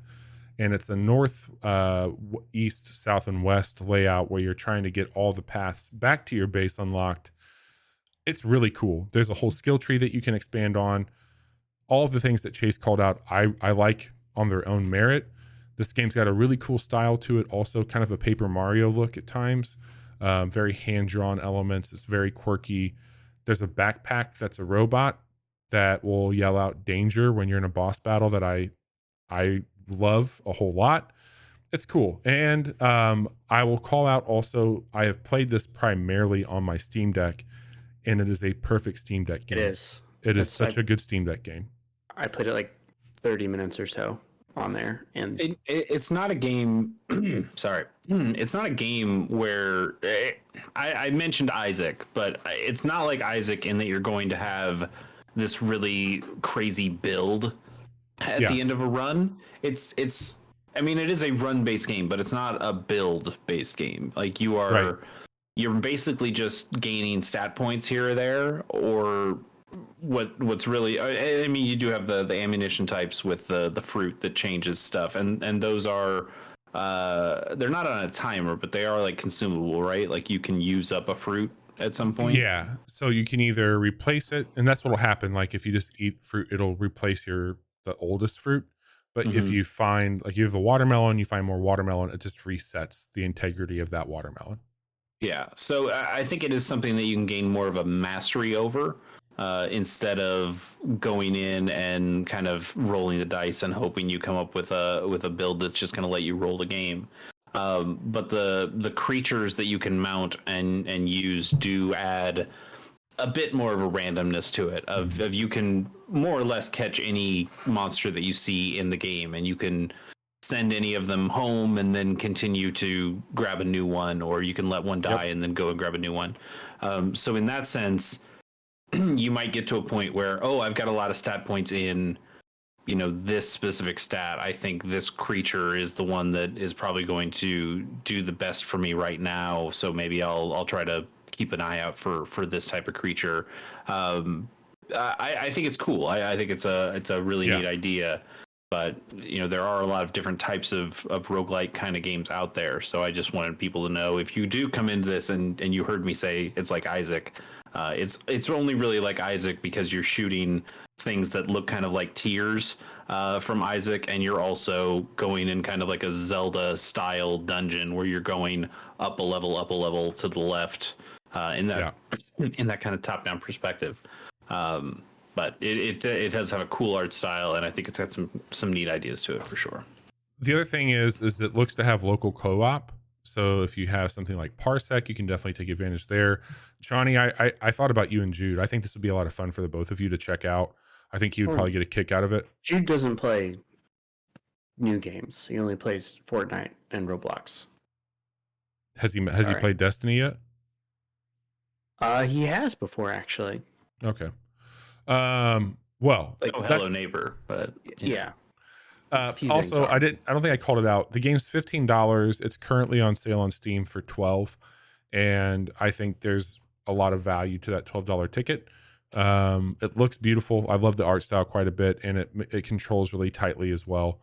And it's a north, east, south, and west layout where you're trying to get all the paths back to your base unlocked. It's really cool. There's a whole skill tree that you can expand on. All of the things that Chase called out, I like on their own merit. This game's got a really cool style to it, also kind of a Paper Mario look at times. Very hand-drawn elements. It's very quirky. There's a backpack that's a robot that will yell out danger when you're in a boss battle that I love a whole lot. It's cool. And I will call out also, I have played this primarily on my Steam Deck, and it is a perfect Steam Deck game. It is. It is such a good Steam Deck game. I played it like 30 minutes or so on there, and it's not a game. Sorry, it's not a game where I mentioned Isaac, but it's not like Isaac in that you're going to have this really crazy build at the end of a run. It's. I mean, it is a run-based game, but it's not a build-based game. Like you are. Right. You're basically just gaining stat points here or there, or what's really. I mean, you do have the ammunition types with the fruit that changes stuff, and those are. They're not on a timer, but they are like consumable, right? Like you can use up a fruit at some point. Yeah, so you can either replace it, and that's what'll happen. Like if you just eat fruit, it'll replace the oldest fruit. But if you find, like you have a watermelon, you find more watermelon, it just resets the integrity of that watermelon. Yeah, so I think it is something that you can gain more of a mastery over instead of going in and kind of rolling the dice and hoping you come up with a build that's just going to let you roll the game. But the creatures that you can mount and use do add a bit more of a randomness to it. Of you can more or less catch any monster that you see in the game, and you can send any of them home and then continue to grab a new one, or you can let one die and then go and grab a new one. So in that sense, you might get to a point where, oh, I've got a lot of stat points in, this specific stat. I think this creature is the one that is probably going to do the best for me right now. So maybe I'll try to keep an eye out for this type of creature. I think it's cool. I think it's a really neat idea. But there are a lot of different types of roguelike kind of games out there. So I just wanted people to know, if you do come into this and you heard me say it's like Isaac, it's only really like Isaac because you're shooting things that look kind of like tears from Isaac, and you're also going in kind of like a Zelda style dungeon where you're going up a level to the left in that kind of top down perspective. But it does have a cool art style, and I think it's got some neat ideas to it for sure. The other thing is it looks to have local co-op. So if you have something like Parsec, you can definitely take advantage there. Johnny, I thought about you and Jude. I think this would be a lot of fun for the both of you to check out. I think he would probably get a kick out of it. Jude doesn't play new games. He only plays Fortnite and Roblox. Has he played Destiny yet? He has before, actually. Okay. Well, Hello Neighbor, but yeah. Also, I don't think I called it out. The game's $15. It's currently on sale on Steam for $12, and I think there's a lot of value to that $12 ticket. It looks beautiful. I love the art style quite a bit, and it controls really tightly as well.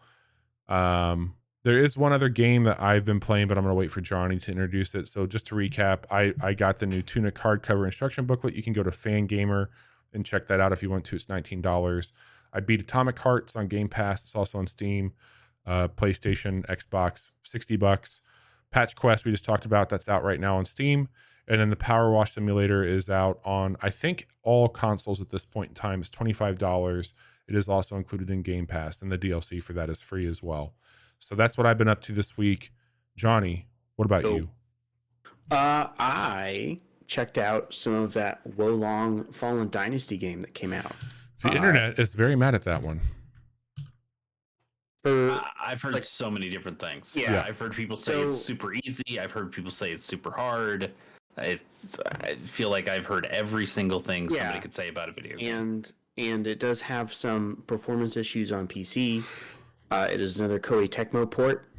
There is one other game that I've been playing, but I'm going to wait for Johnny to introduce it. So just to recap, I got the new Tunic hardcover instruction booklet. You can go to Fangamer and check that out if you want to. It's $19. I beat Atomic Hearts on Game Pass. It's also on Steam, PlayStation, Xbox, $60. Patch Quest we just talked about, that's out right now on Steam. And then the Power Wash Simulator is out on, I think, all consoles at this point in time. It's $25. It is also included in Game Pass, and the DLC for that is free as well. So that's what I've been up to this week. Johnny, what about you? I checked out some of that Wolong Fallen Dynasty game that came out. The internet is very mad at that one. I've heard so many different things. Yeah. I've heard people say it's super easy. I've heard people say it's super hard. I feel like I've heard every single thing somebody could say about a video game. And it does have some performance issues on PC. It is another Koei Tecmo port.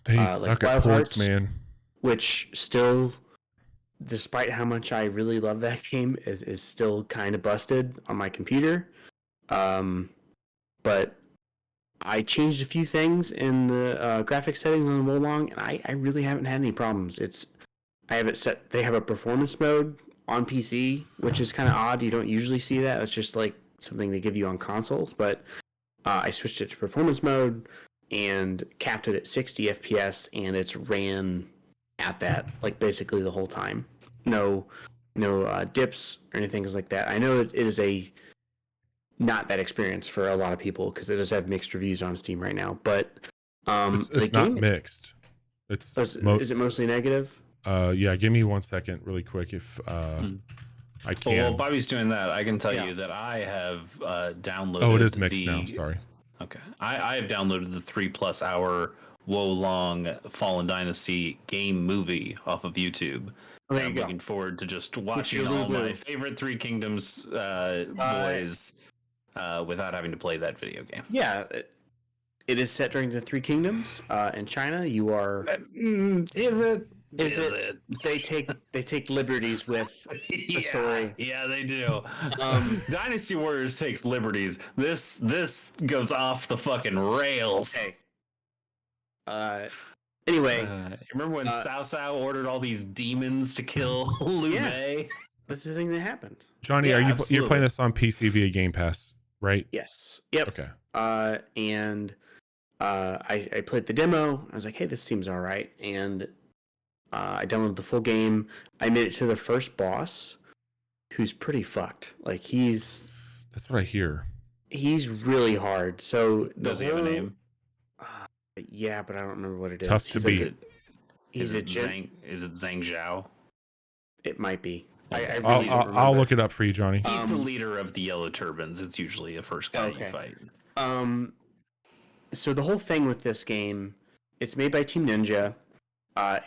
They suck at ports, man. Which still, despite how much I really love that game, is still kind of busted on my computer. But I changed a few things in the graphics settings on Wolong, and I really haven't had any problems. I have it set. They have a performance mode on PC, which is kind of odd. You don't usually see that. It's just like something they give you on consoles. But I switched it to performance mode and capped it at 60 FPS, and it's ran at that like basically the whole time. No dips or anything like that. I know it is not that experience for a lot of people because it does have mixed reviews on Steam right now. But it's not mixed. Is it mostly negative? Yeah. Give me 1 second, really quick, if I can. Well, while Bobby's doing that, I can tell you that I have downloaded. Oh, it is mixed now. Sorry. Okay, I have downloaded the 3+ hour Wolong Fallen Dynasty game movie off of YouTube. I'm looking forward to just watching all my favorite Three Kingdoms boys without having to play that video game. Yeah, it is set during the Three Kingdoms in China. You are. Is it? They take liberties with the story. Yeah, they do. Dynasty Warriors takes liberties. This goes off the fucking rails. Okay. Anyway, you remember when Cao Cao ordered all these demons to kill Liu Bei? That's the thing that happened. Johnny, you're playing this on PC via Game Pass, right? Yes. Yep. Okay. And I played the demo. I was like, hey, this seems all right. And I downloaded the full game. I made it to the first boss, who's pretty fucked. Like That's what I hear. He's really hard. So does he have a name? Yeah, but I don't remember what it is. Tough to beat. Is it Zhang Zhao? It might be. I Okay. really don't I'll remember. look it up for you, Johnny. He's the leader of the Yellow Turbans. It's usually the first guy you fight. So the whole thing with this game, it's made by Team Ninja.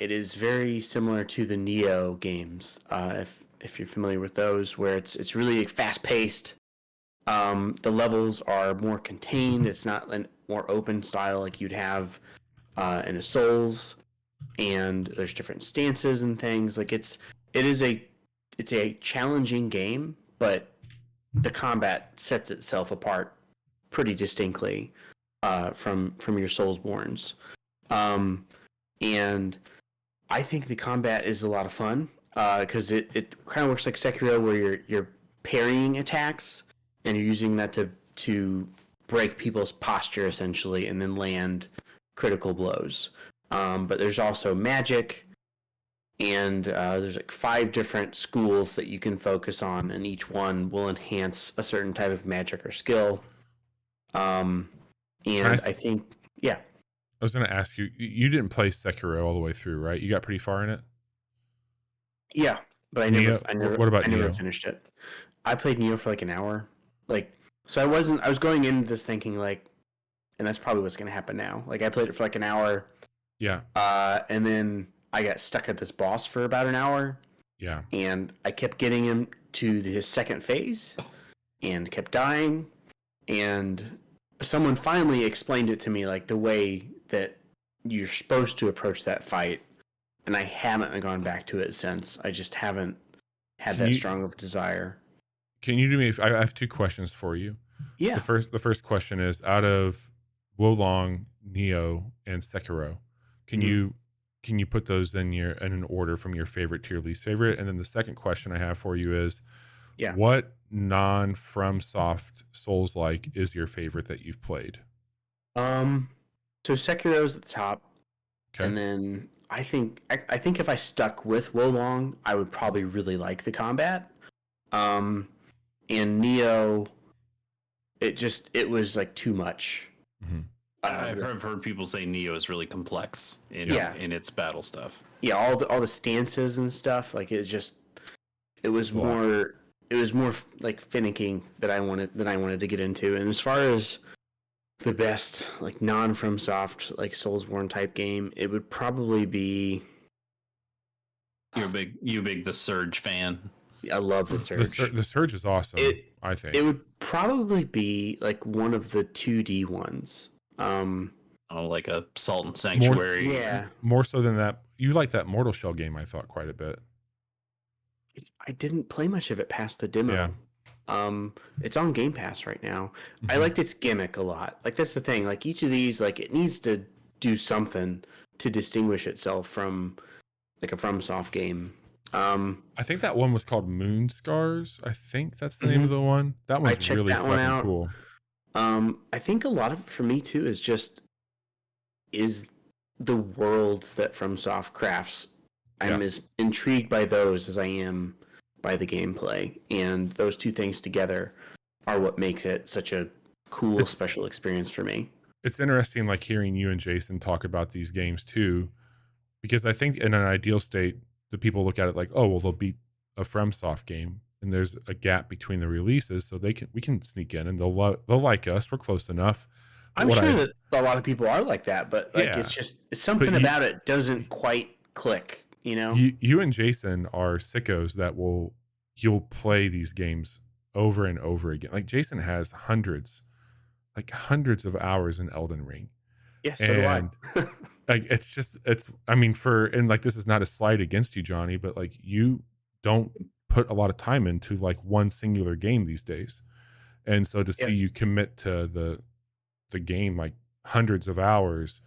It is very similar to the Neo games, if you're familiar with those, where it's really fast paced. The levels are more contained. It's not a more open style like you'd have in a Souls, and there's different stances and things. Like it's a challenging game, but the combat sets itself apart pretty distinctly from your Soulsborns. And I think the combat is a lot of fun because it kind of works like Sekiro, where you're parrying attacks and you're using that to break people's posture essentially, and then land critical blows. But there's also magic, and there's like 5 different schools that you can focus on, and each one will enhance a certain type of magic or skill. And I think, yeah. I was going to ask you, you didn't play Sekiro all the way through, right? You got pretty far in it? Yeah, but I Neo? never What about I never Neo? finished it. I played Neo for like an hour. So I was going into this thinking like, and that's probably what's going to happen now. Like I played it for like an hour. Yeah. And then I got stuck at this boss for about an hour. Yeah. And I kept getting him to his second phase and kept dying. And someone finally explained it to me, like the way that you're supposed to approach that fight. And I haven't gone back to it since. I just haven't had that strong of a desire. Can you do me? I have 2 questions for you. Yeah. The first question is, out of Wolong, Neo, and Sekiro, can you put those in an order from your favorite to your least favorite? And then the second question I have for you is, what non-FromSoft Souls-like is your favorite that you've played? So Sekiro's at the top. Okay. And then I think if I stuck with Wolong, I would probably really like the combat. And Neo, it was like too much. Mm-hmm. I've heard people say Neo is really complex in its battle stuff. Yeah, all the stances and stuff, like it was more like finicking that I wanted to get into. And as far as the best like non-FromSoft like Soulsborne type game, it would probably be. You're big The Surge fan. I love The Surge. The Surge is awesome. I think it would probably be like one of the 2D ones. Like a Salt and Sanctuary. More so than that. You like that Mortal Shell game, I thought, quite a bit. I didn't play much of it past the demo. Yeah. It's on Game Pass right now. Mm-hmm. I liked its gimmick a lot. Like that's the thing. Like each of these, like it needs to do something to distinguish itself from like a FromSoft game. I think that one was called Moon Scars. I think that's the name of the one. That one's really fucking cool. I think a lot of it for me too is the worlds that FromSoft crafts. I'm as intrigued by those as I am by the gameplay, and those two things together are what makes it such a cool, special experience for me. It's interesting, like hearing you and Jason talk about these games too, because I think in an ideal state, the people look at it like, oh, well, they'll beat a FromSoft game, and there's a gap between the releases, so we can sneak in, and they'll like us. We're close enough. I'm sure that a lot of people are like that, but like it's something about it doesn't quite click. You know, you and Jason are sickos that you'll play these games over and over again. Like Jason has hundreds of hours in Elden Ring. Yes, so do I. Like this is not a slight against you, Johnny, but like you don't put a lot of time into like one singular game these days. And so to see you commit to the game like hundreds of hours,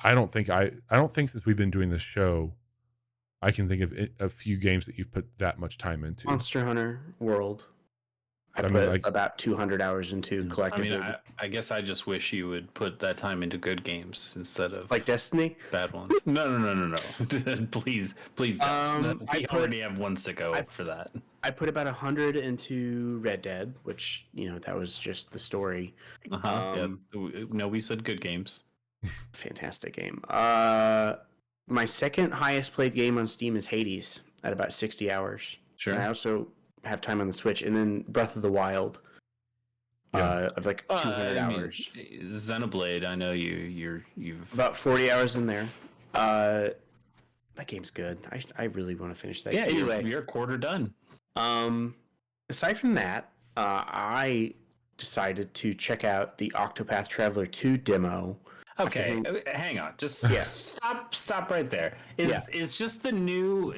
I don't think since we've been doing this show, I can think of a few games that you've put that much time into. Monster Hunter World. I put about 200 hours into collectively. I mean, I guess I just wish you would put that time into good games instead of like Destiny. Bad ones. No. please don't. We already have one sicko for that. I put about 100 into Red Dead, which that was just the story. No, we said good games. Fantastic game. My second highest played game on Steam is Hades at about 60 hours. Sure. And I also have time on the Switch, and then Breath of the Wild. Of like 200 hours. Xenoblade, I know you've About 40 hours in there. That game's good. I really want to finish that. Yeah, anyway, you're a quarter done. Aside from that, I decided to check out the Octopath Traveler 2 demo. Okay, hang on. Just stop right there. Is just the new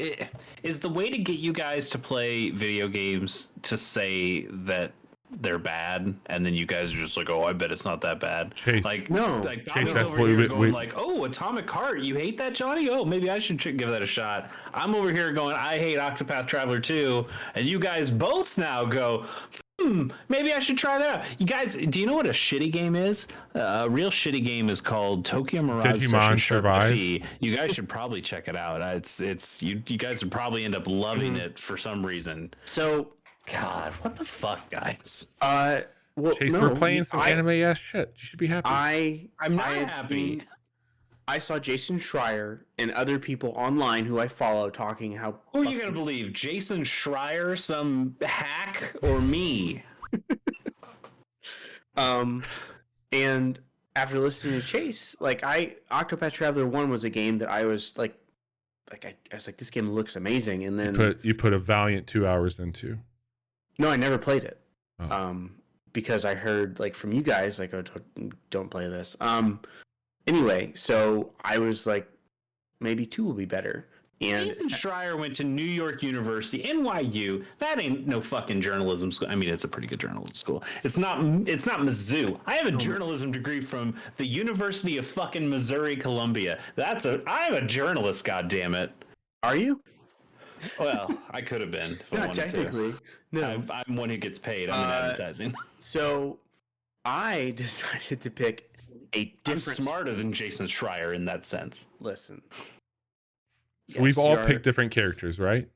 is the way to get you guys to play video games to say that they're bad, and then you guys are just like, oh, I bet it's not that bad. Chase, like no, like Chase, that's over what here we going like, oh, Atomic Heart, you hate that, Johnny? Oh, maybe I should give that a shot. I'm over here going, I hate Octopath Traveler 2, and you guys both now go, maybe I should try that out. You guys, do you know what a shitty game is? A real shitty game is called Tokyo Mirage Digimon Survive. You guys should probably check it out. It's you guys would probably end up loving it for some reason. So, God, what the fuck, guys? well, Chase, no, we're playing some anime ass shit. You should be happy. I'm not happy. I saw Jason Schreier and other people online who I follow talking how. Who are you gonna believe? Jason Schreier, some hack, or me? And after listening to Chase, like Octopath Traveler 1 was a game that I was like I was like, this game looks amazing, and then You put a valiant 2 hours into. no, I never played it. Oh. Because I heard like from you guys like, oh, don't play this. Anyway, so I was like, maybe 2 will be better. And Jason Schreier went to New York University, NYU. That ain't no fucking journalism school. I mean, it's a pretty good journalism school. It's not Mizzou. I have a journalism degree from the University of fucking Missouri Columbia. I'm a journalist, goddammit. Are you? Well, I could have been. If I Not wanted technically. to. No. I'm one who gets paid. I'm in advertising. So I decided to pick a different. I'm smarter than Jason Schreier in that sense. Listen. So we've all picked different characters, right?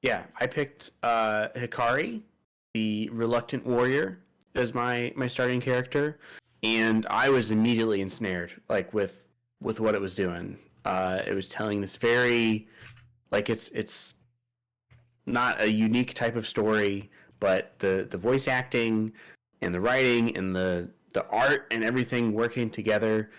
Yeah, I picked Hikari, the reluctant warrior, as my starting character, and I was immediately ensnared, like with what it was doing. It was telling this very, like it's not a unique type of story, but the voice acting and the writing and the art and everything working together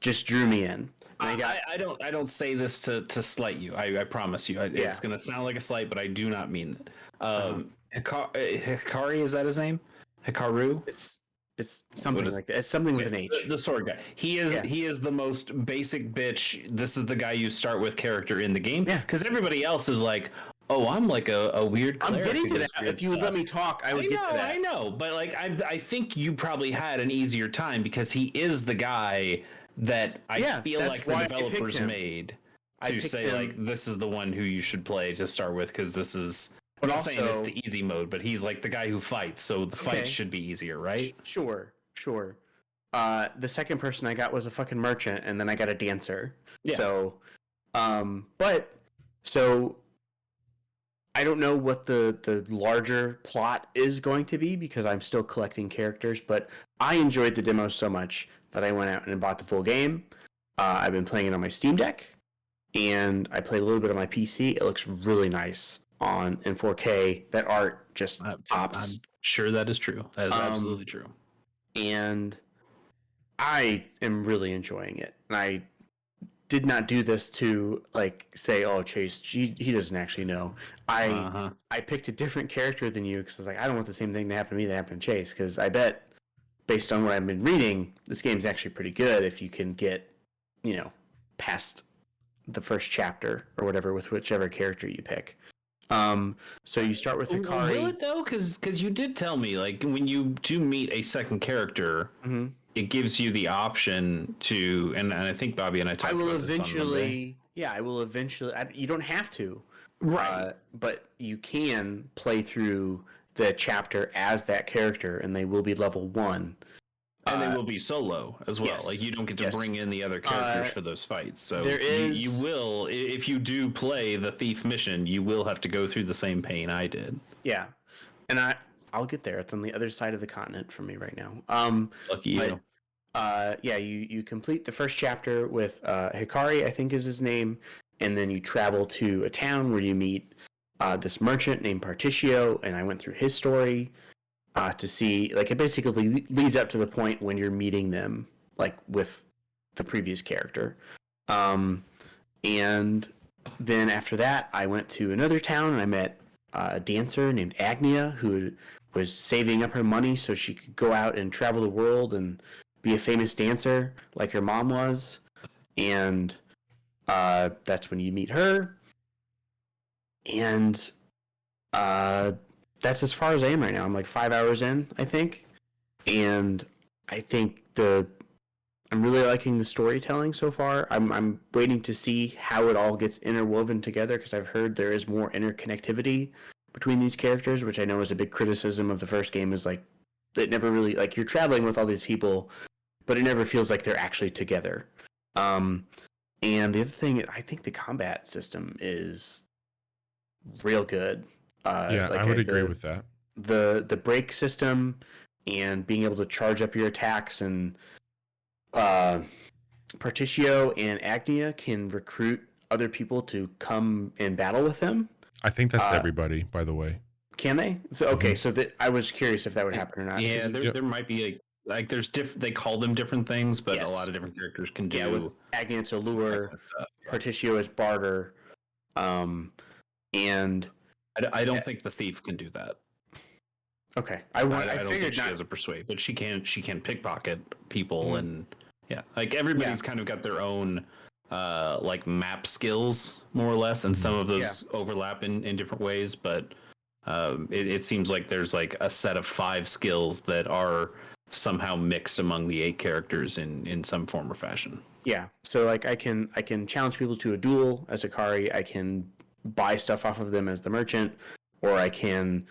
just drew me in. I don't say this to slight you. I promise you. It's gonna sound like a slight, but I do not mean it. Hikari, is that his name? Hikaru? It's something like that. It's something with an H. The sword guy. He is the most basic bitch. This is the guy you start with character in the game. Yeah. Because everybody else is like, oh, I'm like a weird cleric. I'm getting to that. If you would let me talk, I would get to that. I know, but like I think you probably had an easier time because he is the guy that I feel like the developers made to say like, this is the one who you should play to start with because this is. I'm not saying it's the easy mode, but he's like the guy who fights, so the fights should be easier, right? Sure. The second person I got was a fucking merchant, and then I got a dancer. Yeah. So, I don't know what the larger plot is going to be because I'm still collecting characters, but I enjoyed the demo so much that I went out and bought the full game. I've been playing it on my Steam Deck, and I played a little bit on my PC. It looks really nice in 4K. That art just pops. I'm sure that is true. That is absolutely true. And I am really enjoying it. And I did not do this to like say, oh, Chase, he doesn't actually know. I picked a different character than you because I was like, I don't want the same thing to happen to me that happened to Chase, because I bet based on what I've been reading, this game's actually pretty good if you can get, past the first chapter or whatever with whichever character you pick. So you start with Hikari. Will it though? Because you did tell me, like, when you do meet a second character, it gives you the option to, and I think Bobby and I talked about this on Monday. I will eventually. You don't have to, right? But you can play through the chapter as that character, and they will be level 1. And they will be solo as well. Yes, like, you don't get to bring in the other characters for those fights. So you will, if you do play the thief mission, you will have to go through the same pain I did. Yeah, and I'll get there. It's on the other side of the continent from me right now. Lucky you. You complete the first chapter with Hikari, I think is his name, and then you travel to a town where you meet this merchant named Particio, and I went through his story to see, like, it basically leads up to the point when you're meeting them, like, with the previous character. And then after that, I went to another town and I met a dancer named Agnia who was saving up her money so she could go out and travel the world and be a famous dancer like her mom was. And that's when you meet her. And that's as far as I am right now. I'm like 5 hours in, I think. And I think I'm really liking the storytelling so far. I'm waiting to see how it all gets interwoven together because I've heard there is more interconnectivity between these characters, which I know is a big criticism of the first game. Is like it never really, like, you're traveling with all these people, but it never feels like they're actually together. And the other thing, I think the combat system is real good. Yeah, like I would agree with that. The break system and being able to charge up your attacks, and Particio and Agnia can recruit other people to come and battle with them. I think that's everybody, by the way. Can they? So okay, so that I was curious if that would happen or not. Yeah, there might be like there's they call them different things, but Yes. a lot of different characters can do. Yeah, with Agnia to lure, Yeah. Particio as barter, and I don't think the thief can do that. okay, I don't think figured she not. has a persuade, but she can pickpocket people and yeah, like everybody's kind of got their own like map skills more or less, and some of those overlap in different ways, but it seems like there's like a set of 5 skills that are somehow mixed among the 8 characters in some form or fashion. Yeah, so like I can challenge people to a duel as Akari. I can buy stuff off of them as the merchant, or I can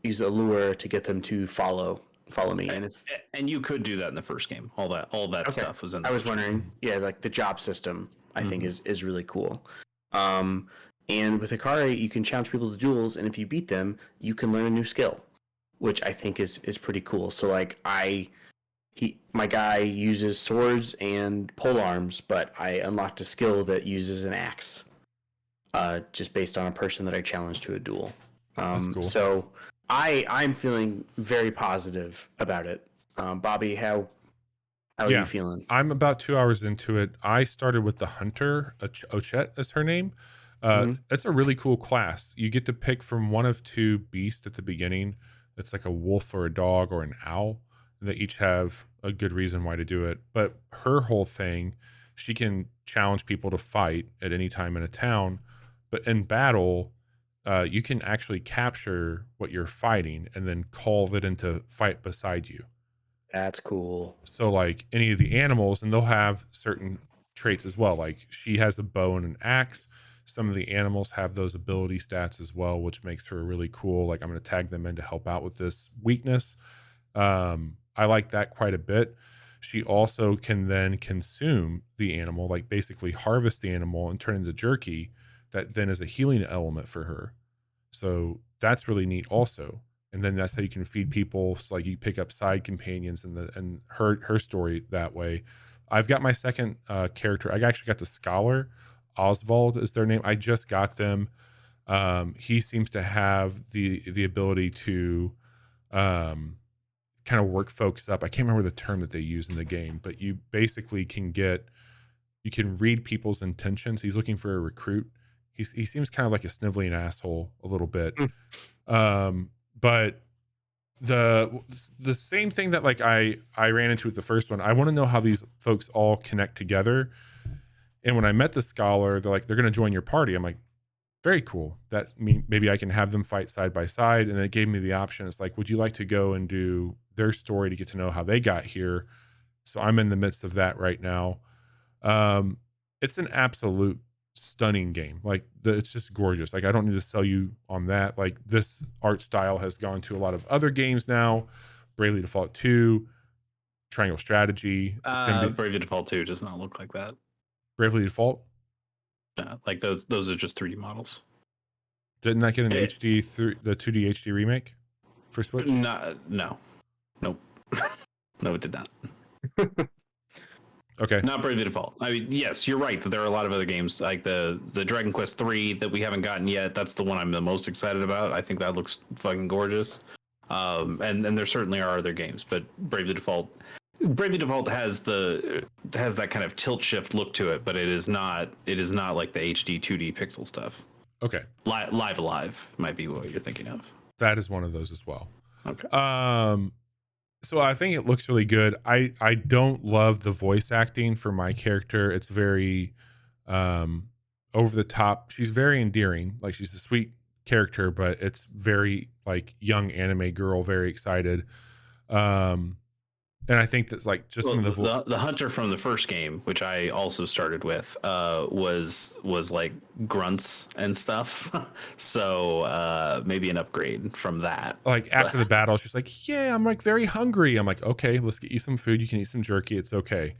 use a lure to get them to follow me. And you could do that in the first game. All that stuff was in. I was wondering, like the job system, I think is really cool. And with Akari, you can challenge people to duels, and if you beat them, you can learn a new skill, which I think is pretty cool. So like my guy uses swords and pole arms, but I unlocked a skill that uses an axe, just based on a person that I challenged to a duel. That's cool. So I'm feeling very positive about it. Bobby, how are you feeling? I'm about 2 hours into it. I started with the hunter, Ochette is her name. It's a really cool class. You get to pick from one of 2 beasts at the beginning. It's like a wolf or a dog or an owl. And they each have a good reason why to do it. But her whole thing, she can challenge people to fight at any time in a town. But in battle, you can actually capture what you're fighting and then call it into fight beside you. That's cool. So like any of the animals, and they'll have certain traits as well. Like she has a bow and an axe. Some of the animals have those ability stats as well, which makes her really cool. Like I'm going to tag them in to help out with this weakness. I like that quite a bit. She also can then consume the animal, like basically harvest the animal and turn into jerky. That then is a healing element for her. So that's really neat also. And then that's how you can feed people. So like you pick up side companions and her story that way. I've got my second character. I actually got the scholar. Oswald is their name. I just got them. He seems to have the ability to kind of work folks up. I can't remember the term that they use in the game, but you basically can read people's intentions. He's looking for a recruit. He seems kind of like a sniveling asshole a little bit. But the same thing that like I ran into with the first one, I want to know how these folks all connect together. And when I met the scholar, they're like, they're going to join your party. I'm like, very cool. That maybe I can have them fight side by side. And it gave me the option. It's like, would you like to go and do their story to get to know how they got here? So I'm in the midst of that right now. It's an absolute stunning game. Like it's just gorgeous. Like I don't need to sell you on that. Like this art style has gone to a lot of other games now. Bravely Default 2, Triangle Strategy. Bravely Default 2 does not look like that. Bravely Default? No, like those are just 3D models. Didn't that get an the 2D HD remake for Switch? No. Nope. No, it did not. Okay. Not Bravely Default. I mean, yes, you're right that there are a lot of other games like the Dragon Quest 3 that we haven't gotten yet. That's the one I'm the most excited about. I think that looks fucking gorgeous. And there certainly are other games, but Bravely Default has that kind of tilt shift look to it, but it is not like the HD 2D pixel stuff. Okay. Live Alive might be what you're thinking of. That is one of those as well. Okay. So I think it looks really good. I don't love the voice acting for my character. It's very over the top. She's very endearing. Like, she's a sweet character, but it's very like young anime girl, very excited. And I think that's like just some of the hunter from the first game, which I also started with, was like grunts and stuff. So maybe an upgrade from that. Like after the battle, she's like, "Yeah, I'm like very hungry." I'm like, "Okay, let's get you some food. You can eat some jerky. It's okay."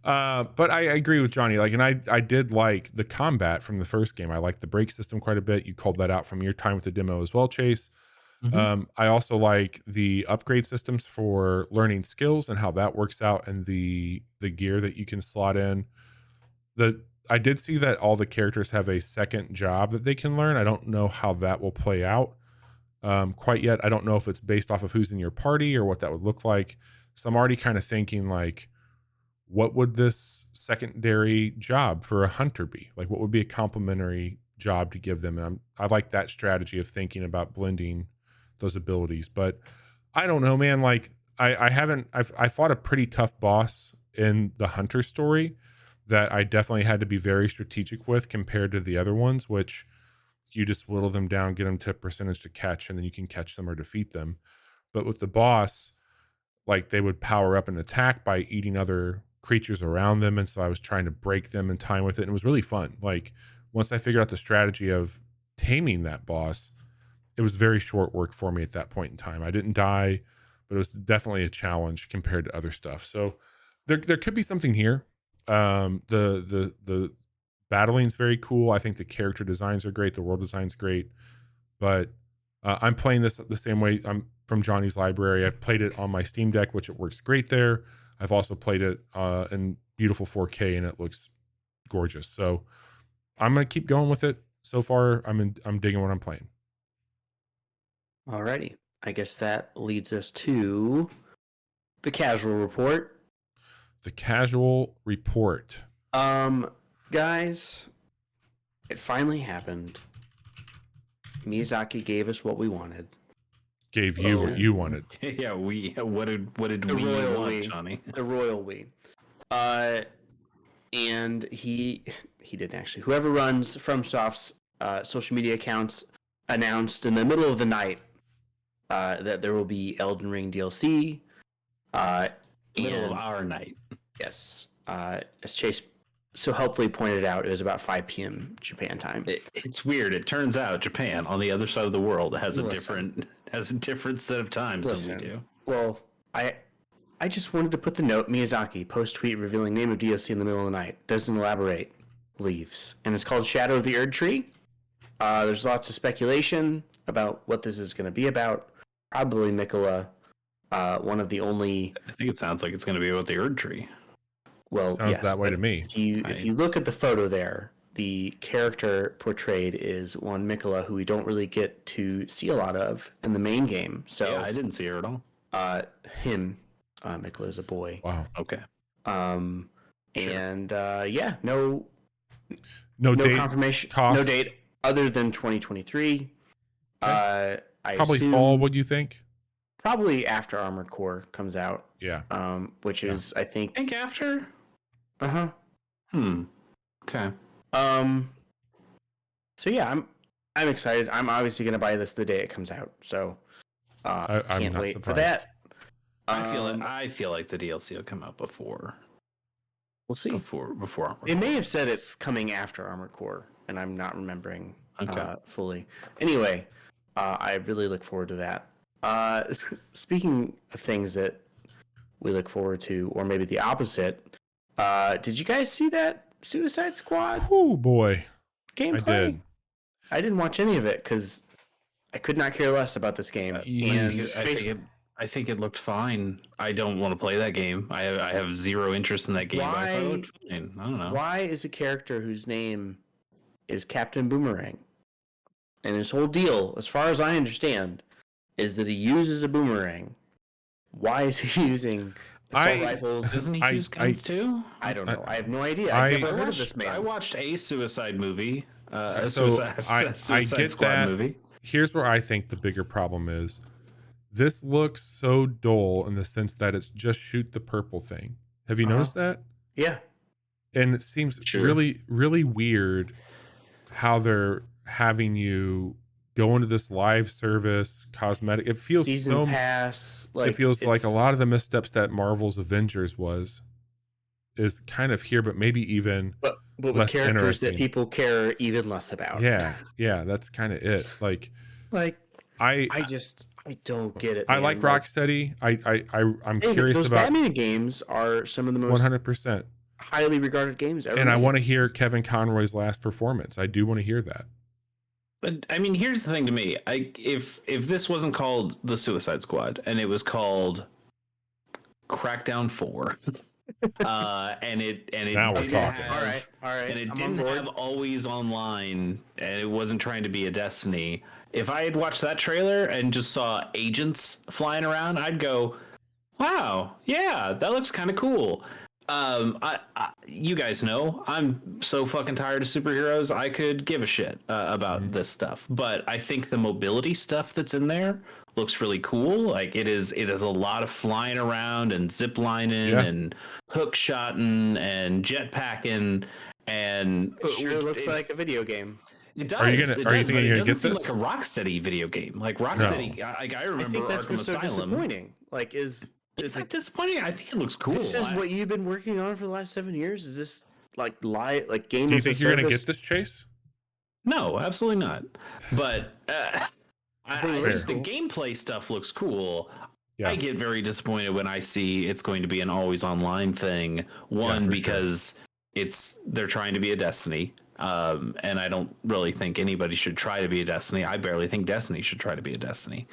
But I agree with Johnny. Like, and I did like the combat from the first game. I liked the break system quite a bit. You called that out from your time with the demo as well, Chase. Mm-hmm. I also like the upgrade systems for learning skills and how that works out, and the gear that you can slot in. I did see that all the characters have a second job that they can learn. I don't know how that will play out quite yet. I don't know if it's based off of who's in your party or what that would look like. So I'm already kind of thinking, like, what would this secondary job for a hunter be? Like, what would be a complementary job to give them? And I like that strategy of thinking about blending those abilities. But I don't know, man. Like, I fought a pretty tough boss in the hunter story that I definitely had to be very strategic with compared to the other ones, which you just whittle them down, get them to a percentage to catch, and then you can catch them or defeat them. But with the boss, like, they would power up and attack by eating other creatures around them, and so I was trying to break them in time with it, and it was really fun. Like, once I figured out the strategy of taming that boss, it was very short work for me at that point in time. I didn't die, but it was definitely a challenge compared to other stuff. So there could be something here. The battling's very cool. I think the character designs are great. The world design's great. But I'm playing this the same way. I'm from Johnny's library. I've played it on my Steam Deck, which it works great there. I've also played it in beautiful 4K, and it looks gorgeous. So I'm gonna keep going with it. So far, I'm digging what I'm playing. Alrighty. I guess that leads us to the casual report. The casual report. Guys, it finally happened. Miyazaki gave us what we wanted. Gave you what you wanted. Yeah, what did The we royal want, we. Johnny? The royal we. And he didn't actually. Whoever runs FromSoft's social media accounts announced in the middle of the night that there will be Elden Ring DLC. Middle of our night. Yes. As Chase so helpfully pointed out, it was about 5 p.m. Japan time. It's weird. It turns out Japan, on the other side of the world, has a different set of times than we do. Well, I just wanted to put the note: Miyazaki post tweet revealing name of DLC in the middle of the night. Doesn't elaborate. Leaves. And it's called Shadow of the Erd Tree. There's lots of speculation about what this is going to be about. Probably Mikola, one of the only. I think it sounds like it's going to be about the Erd Tree. Well, sounds yes, that way to me. If you look at the photo there, the character portrayed is one Mikola who we don't really get to see a lot of in the main game. So yeah, I didn't see her at all. Mikola is a boy. Wow. Okay. And yeah, no date, confirmation, cost. no date other than 2023. I probably assume, fall. What do you think? Probably after Armored Core comes out. Yeah. Which is I think after. Okay. So yeah, I'm excited. I'm obviously gonna buy this the day it comes out. So I'm can't not wait surprised. for that. I feel like the DLC will come out before. We'll see. Before Armored They Core. may have said it's coming after Armored Core, and I'm not remembering Okay. fully. Anyway, I really look forward to that. Speaking of things that we look forward to, or maybe the opposite, did you guys see that Suicide Squad Oh boy, gameplay? I did. I didn't watch any of it because I could not care less about this game. I I think it looked fine. I don't want to play that game. I have zero interest in that game. But I thought it looked fine. I don't know. Why is a character whose name is Captain Boomerang, and his whole deal, as far as I understand, is that he uses a boomerang? Why is he using assault rifles? Doesn't he use guns too? I don't know. I have no idea. I've never heard of this man. I watched a suicide movie. I Suicide get Squad that. movie. Here's where I think the bigger problem is. This looks so dull in the sense that it's just shoot the purple thing. Have you noticed that? Yeah. And it seems Sure. really, really weird how they're having you go into this live service cosmetic. It feels Season pass. it feels like a lot of the missteps that Marvel's Avengers is kind of here, but maybe even but with less characters interesting. that people care even less about. Yeah, that's kind of it. Like I don't get it. I man. like Rocksteady. I'm Hey, curious those about Batman games are some of the most 100%. highly regarded games ever. And I made. want to hear Kevin Conroy's last performance. I do want to hear that. But I mean, here's the thing to me. If this wasn't called the Suicide Squad and it was called Crackdown 4, and it Now we're didn't talking. have, All right. and it I'm didn't on board. have always online, and it wasn't trying to be a Destiny. If I had watched that trailer and just saw agents flying around, I'd go, "Wow, yeah, that looks kind of cool." You guys know I'm so fucking tired of superheroes. I could give a shit about this stuff, but I think the mobility stuff that's in there looks really cool. Like it is a lot of flying around and zip lining and hook shotting and jetpacking, and It sure looks like a video game. It does. Are you thinking you're gonna get seem this? like a Rocksteady video game. Like Rocksteady, I remember I think that's Arkham what's so Asylum. disappointing. Like, It's not disappointing. I think it looks cool. This is what you've been working on for the last 7 years? Is this like game? Do you as a think you're going to service? get this, Chase? No, absolutely not. But I think Fair. the gameplay stuff looks cool. Yeah. I get very disappointed when I see it's going to be an always online thing. One, for because they're trying to be a Destiny. And I don't really think anybody should try to be a Destiny. I barely think Destiny should try to be a Destiny.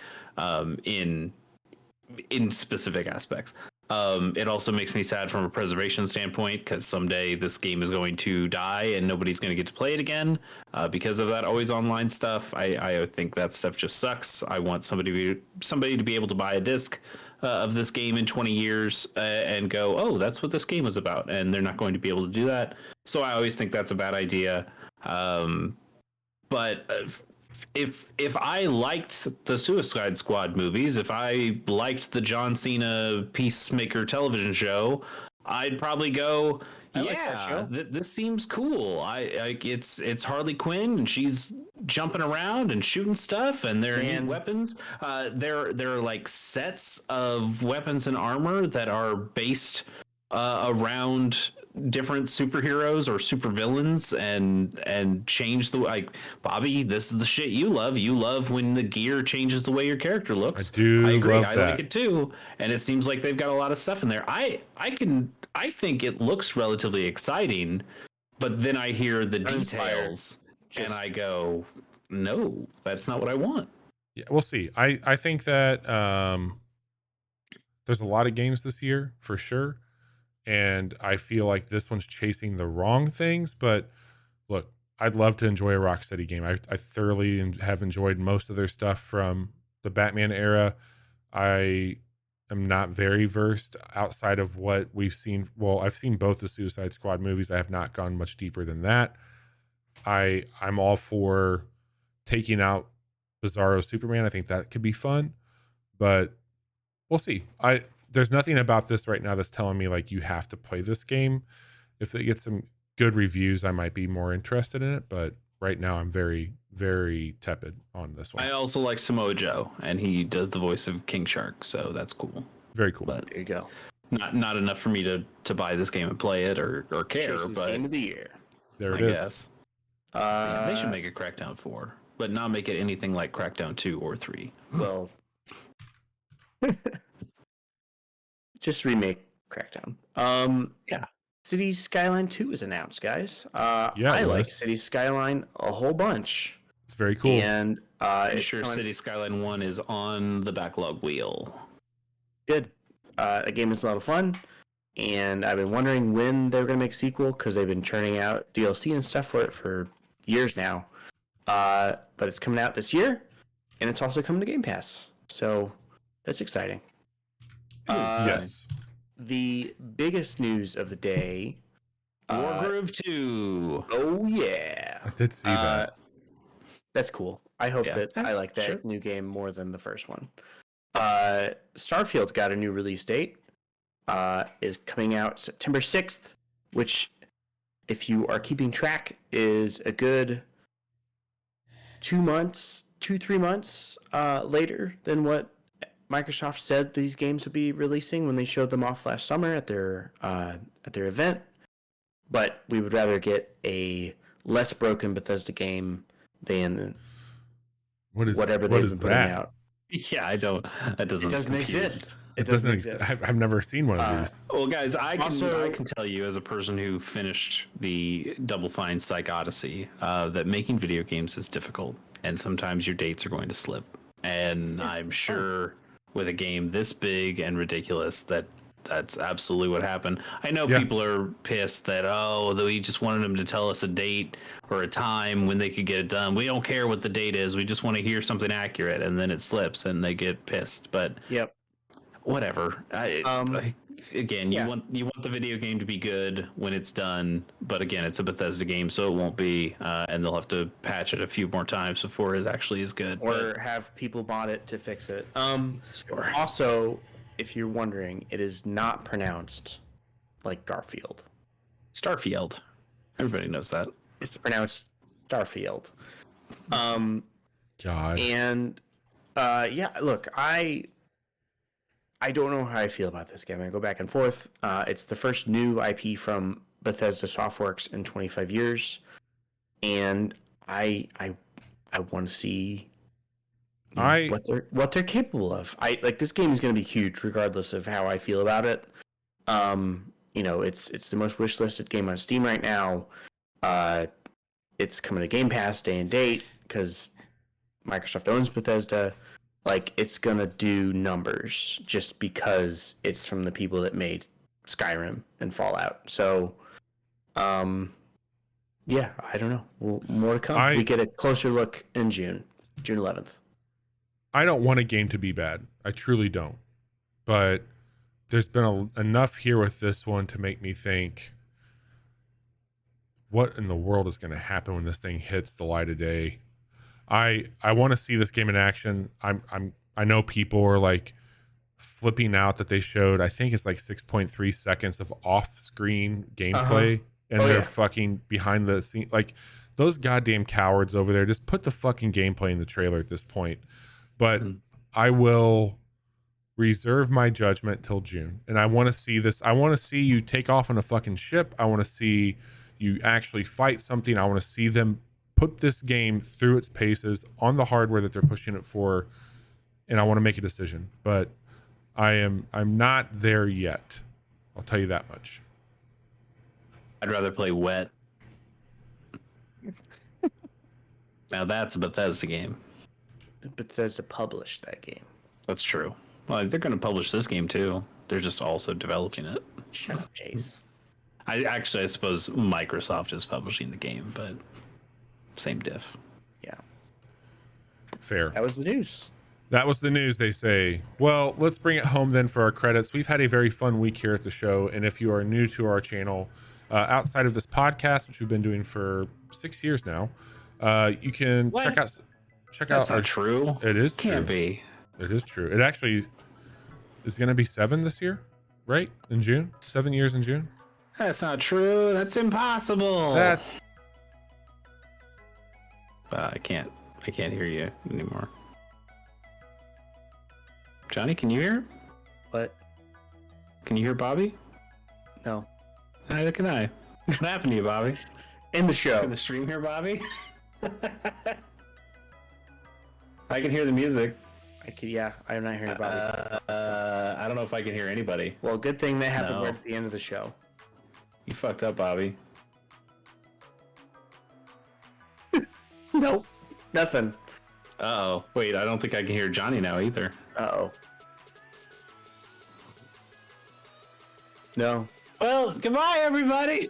In specific aspects. It also makes me sad from a preservation standpoint because someday this game is going to die and nobody's going to get to play it again because of that always online stuff. I think that stuff just sucks. I want somebody to be able to buy a disc of this game in 20 years and go, oh, that's what this game was about, and they're not going to be able to do that. So I always think that's a bad idea. But if I liked the Suicide Squad movies, if I liked the John Cena Peacemaker television show, I'd probably go, this seems cool. It's Harley Quinn and she's jumping around and shooting stuff, and there are new weapons. There are like sets of weapons and armor that are based around different superheroes or supervillains and change the Bobby, this is the shit you love when the gear changes the way your character looks. I agree. I like it too, and it seems like they've got a lot of stuff in there. I think it looks relatively exciting, but then I hear the details and I go, no, that's not what I want. Yeah, we'll see. I think that there's a lot of games this year for sure. And I feel like this one's chasing the wrong things. But look, I'd love to enjoy a Rocksteady game. I thoroughly have enjoyed most of their stuff from the Batman era. I am not very versed outside of what we've seen. Well, I've seen both the Suicide Squad movies. I have not gone much deeper than that. I'm all for taking out Bizarro Superman. I think that could be fun. But we'll see. There's nothing about this right now that's telling me like you have to play this game. If they get some good reviews, I might be more interested in it. But right now, I'm very, very tepid on this one. I also like Samoa Joe, and he does the voice of King Shark, so that's cool. Very cool. But there you go. Not enough for me to buy this game and play it or care. Chase's but game of the year. There it I is. guess. They should make a Crackdown 4, but not make it anything like Crackdown 2 or 3. Well. Just remake Crackdown. Yeah. Cities Skyline 2 is announced, guys. Yeah, I it like was. Cities Skyline a whole bunch. It's very cool. And I'm it's sure coming- City Skyline 1 is on the backlog wheel. Good. The game is a lot of fun, and I've been wondering when they're going to make a sequel because they've been churning out DLC and stuff for it for years now. But it's coming out this year, and it's also coming to Game Pass. So that's exciting. Yes. The biggest news of the day. Wargroove 2. Oh, yeah. I did see that. That's cool. I hope that I like that new game more than the first one. Starfield got a new release date. Is coming out September 6th, which, if you are keeping track, is a good 3 months later than what Microsoft said these games would be releasing when they showed them off last summer at their event. But we would rather get a less broken Bethesda game than whatever they've been putting out. Yeah, I don't. That doesn't. It doesn't compute. exist. It doesn't exist. I've never seen one of these. Well, guys, I can tell you as a person who finished the Double Fine Psych Odyssey that making video games is difficult, and sometimes your dates are going to slip. And I'm sure with a game this big and ridiculous that's absolutely what happened. I know people are pissed that we just wanted them to tell us a date or a time when they could get it done. We don't care what the date is. We just want to hear something accurate, and then it slips and they get pissed. But whatever. Again, you want the video game to be good when it's done, but again, it's a Bethesda game, so it won't be, and they'll have to patch it a few more times before it actually is good. Or have people mod it to fix it. Sure. Also, if you're wondering, it is not pronounced like Garfield. Starfield. Everybody knows that. It's pronounced Starfield. God. And look, I don't know how I feel about this game. I go back and forth. It's the first new IP from Bethesda Softworks in 25 years, and I want to see what they're capable of. This game is going to be huge, regardless of how I feel about it. It's the most wishlisted game on Steam right now. It's coming to Game Pass day and date because Microsoft owns Bethesda. It's gonna do numbers just because it's from the people that made Skyrim and Fallout. So, I don't know. More to come. We get a closer look in June 11th. I don't want a game to be bad. I truly don't. But there's been enough here with this one to make me think, what in the world is going to happen when this thing hits the light of day? I want to see this game in action. I know people are flipping out that they showed, I think it's 6.3 seconds of off-screen gameplay, and they're fucking behind the scene. Those goddamn cowards over there, just put the fucking gameplay in the trailer at this point. But I will reserve my judgment till June, and I want to see this. I want to see you take off on a fucking ship. I want to see you actually fight something. I want to see them put this game through its paces on the hardware that they're pushing it for, and I want to make a decision. But I'm not there yet. I'll tell you that much. I'd rather play Wet. Now that's a Bethesda game. Bethesda published that game. That's true. Well, they're going to publish this game too. They're just also developing it. Shut up, Chase. I suppose Microsoft is publishing the game, but same diff. Yeah. Fair. That was the news. That was the news, they say. Well, let's bring it home then for our credits. We've had a very fun week here at the show, and if you are new to our channel, outside of this podcast, which we've been doing for 6 years now, you can check out. That's not true. It is true. Can't be. It is true. It actually is going to be 7 this year, right? In June? 7 years in June? That's not true. That's impossible. I can't hear you anymore. Johnny, can you hear? What? Can you hear Bobby? No. Neither can I. What happened to you, Bobby? In the show. In the stream here, Bobby? I can hear the music. I'm not hearing Bobby. I don't know if I can hear anybody. Well, good thing that happened right at the end of the show. You fucked up, Bobby. Nope. Nothing. Uh-oh. Wait, I don't think I can hear Johnny now either. Uh-oh. No. Well, goodbye, everybody.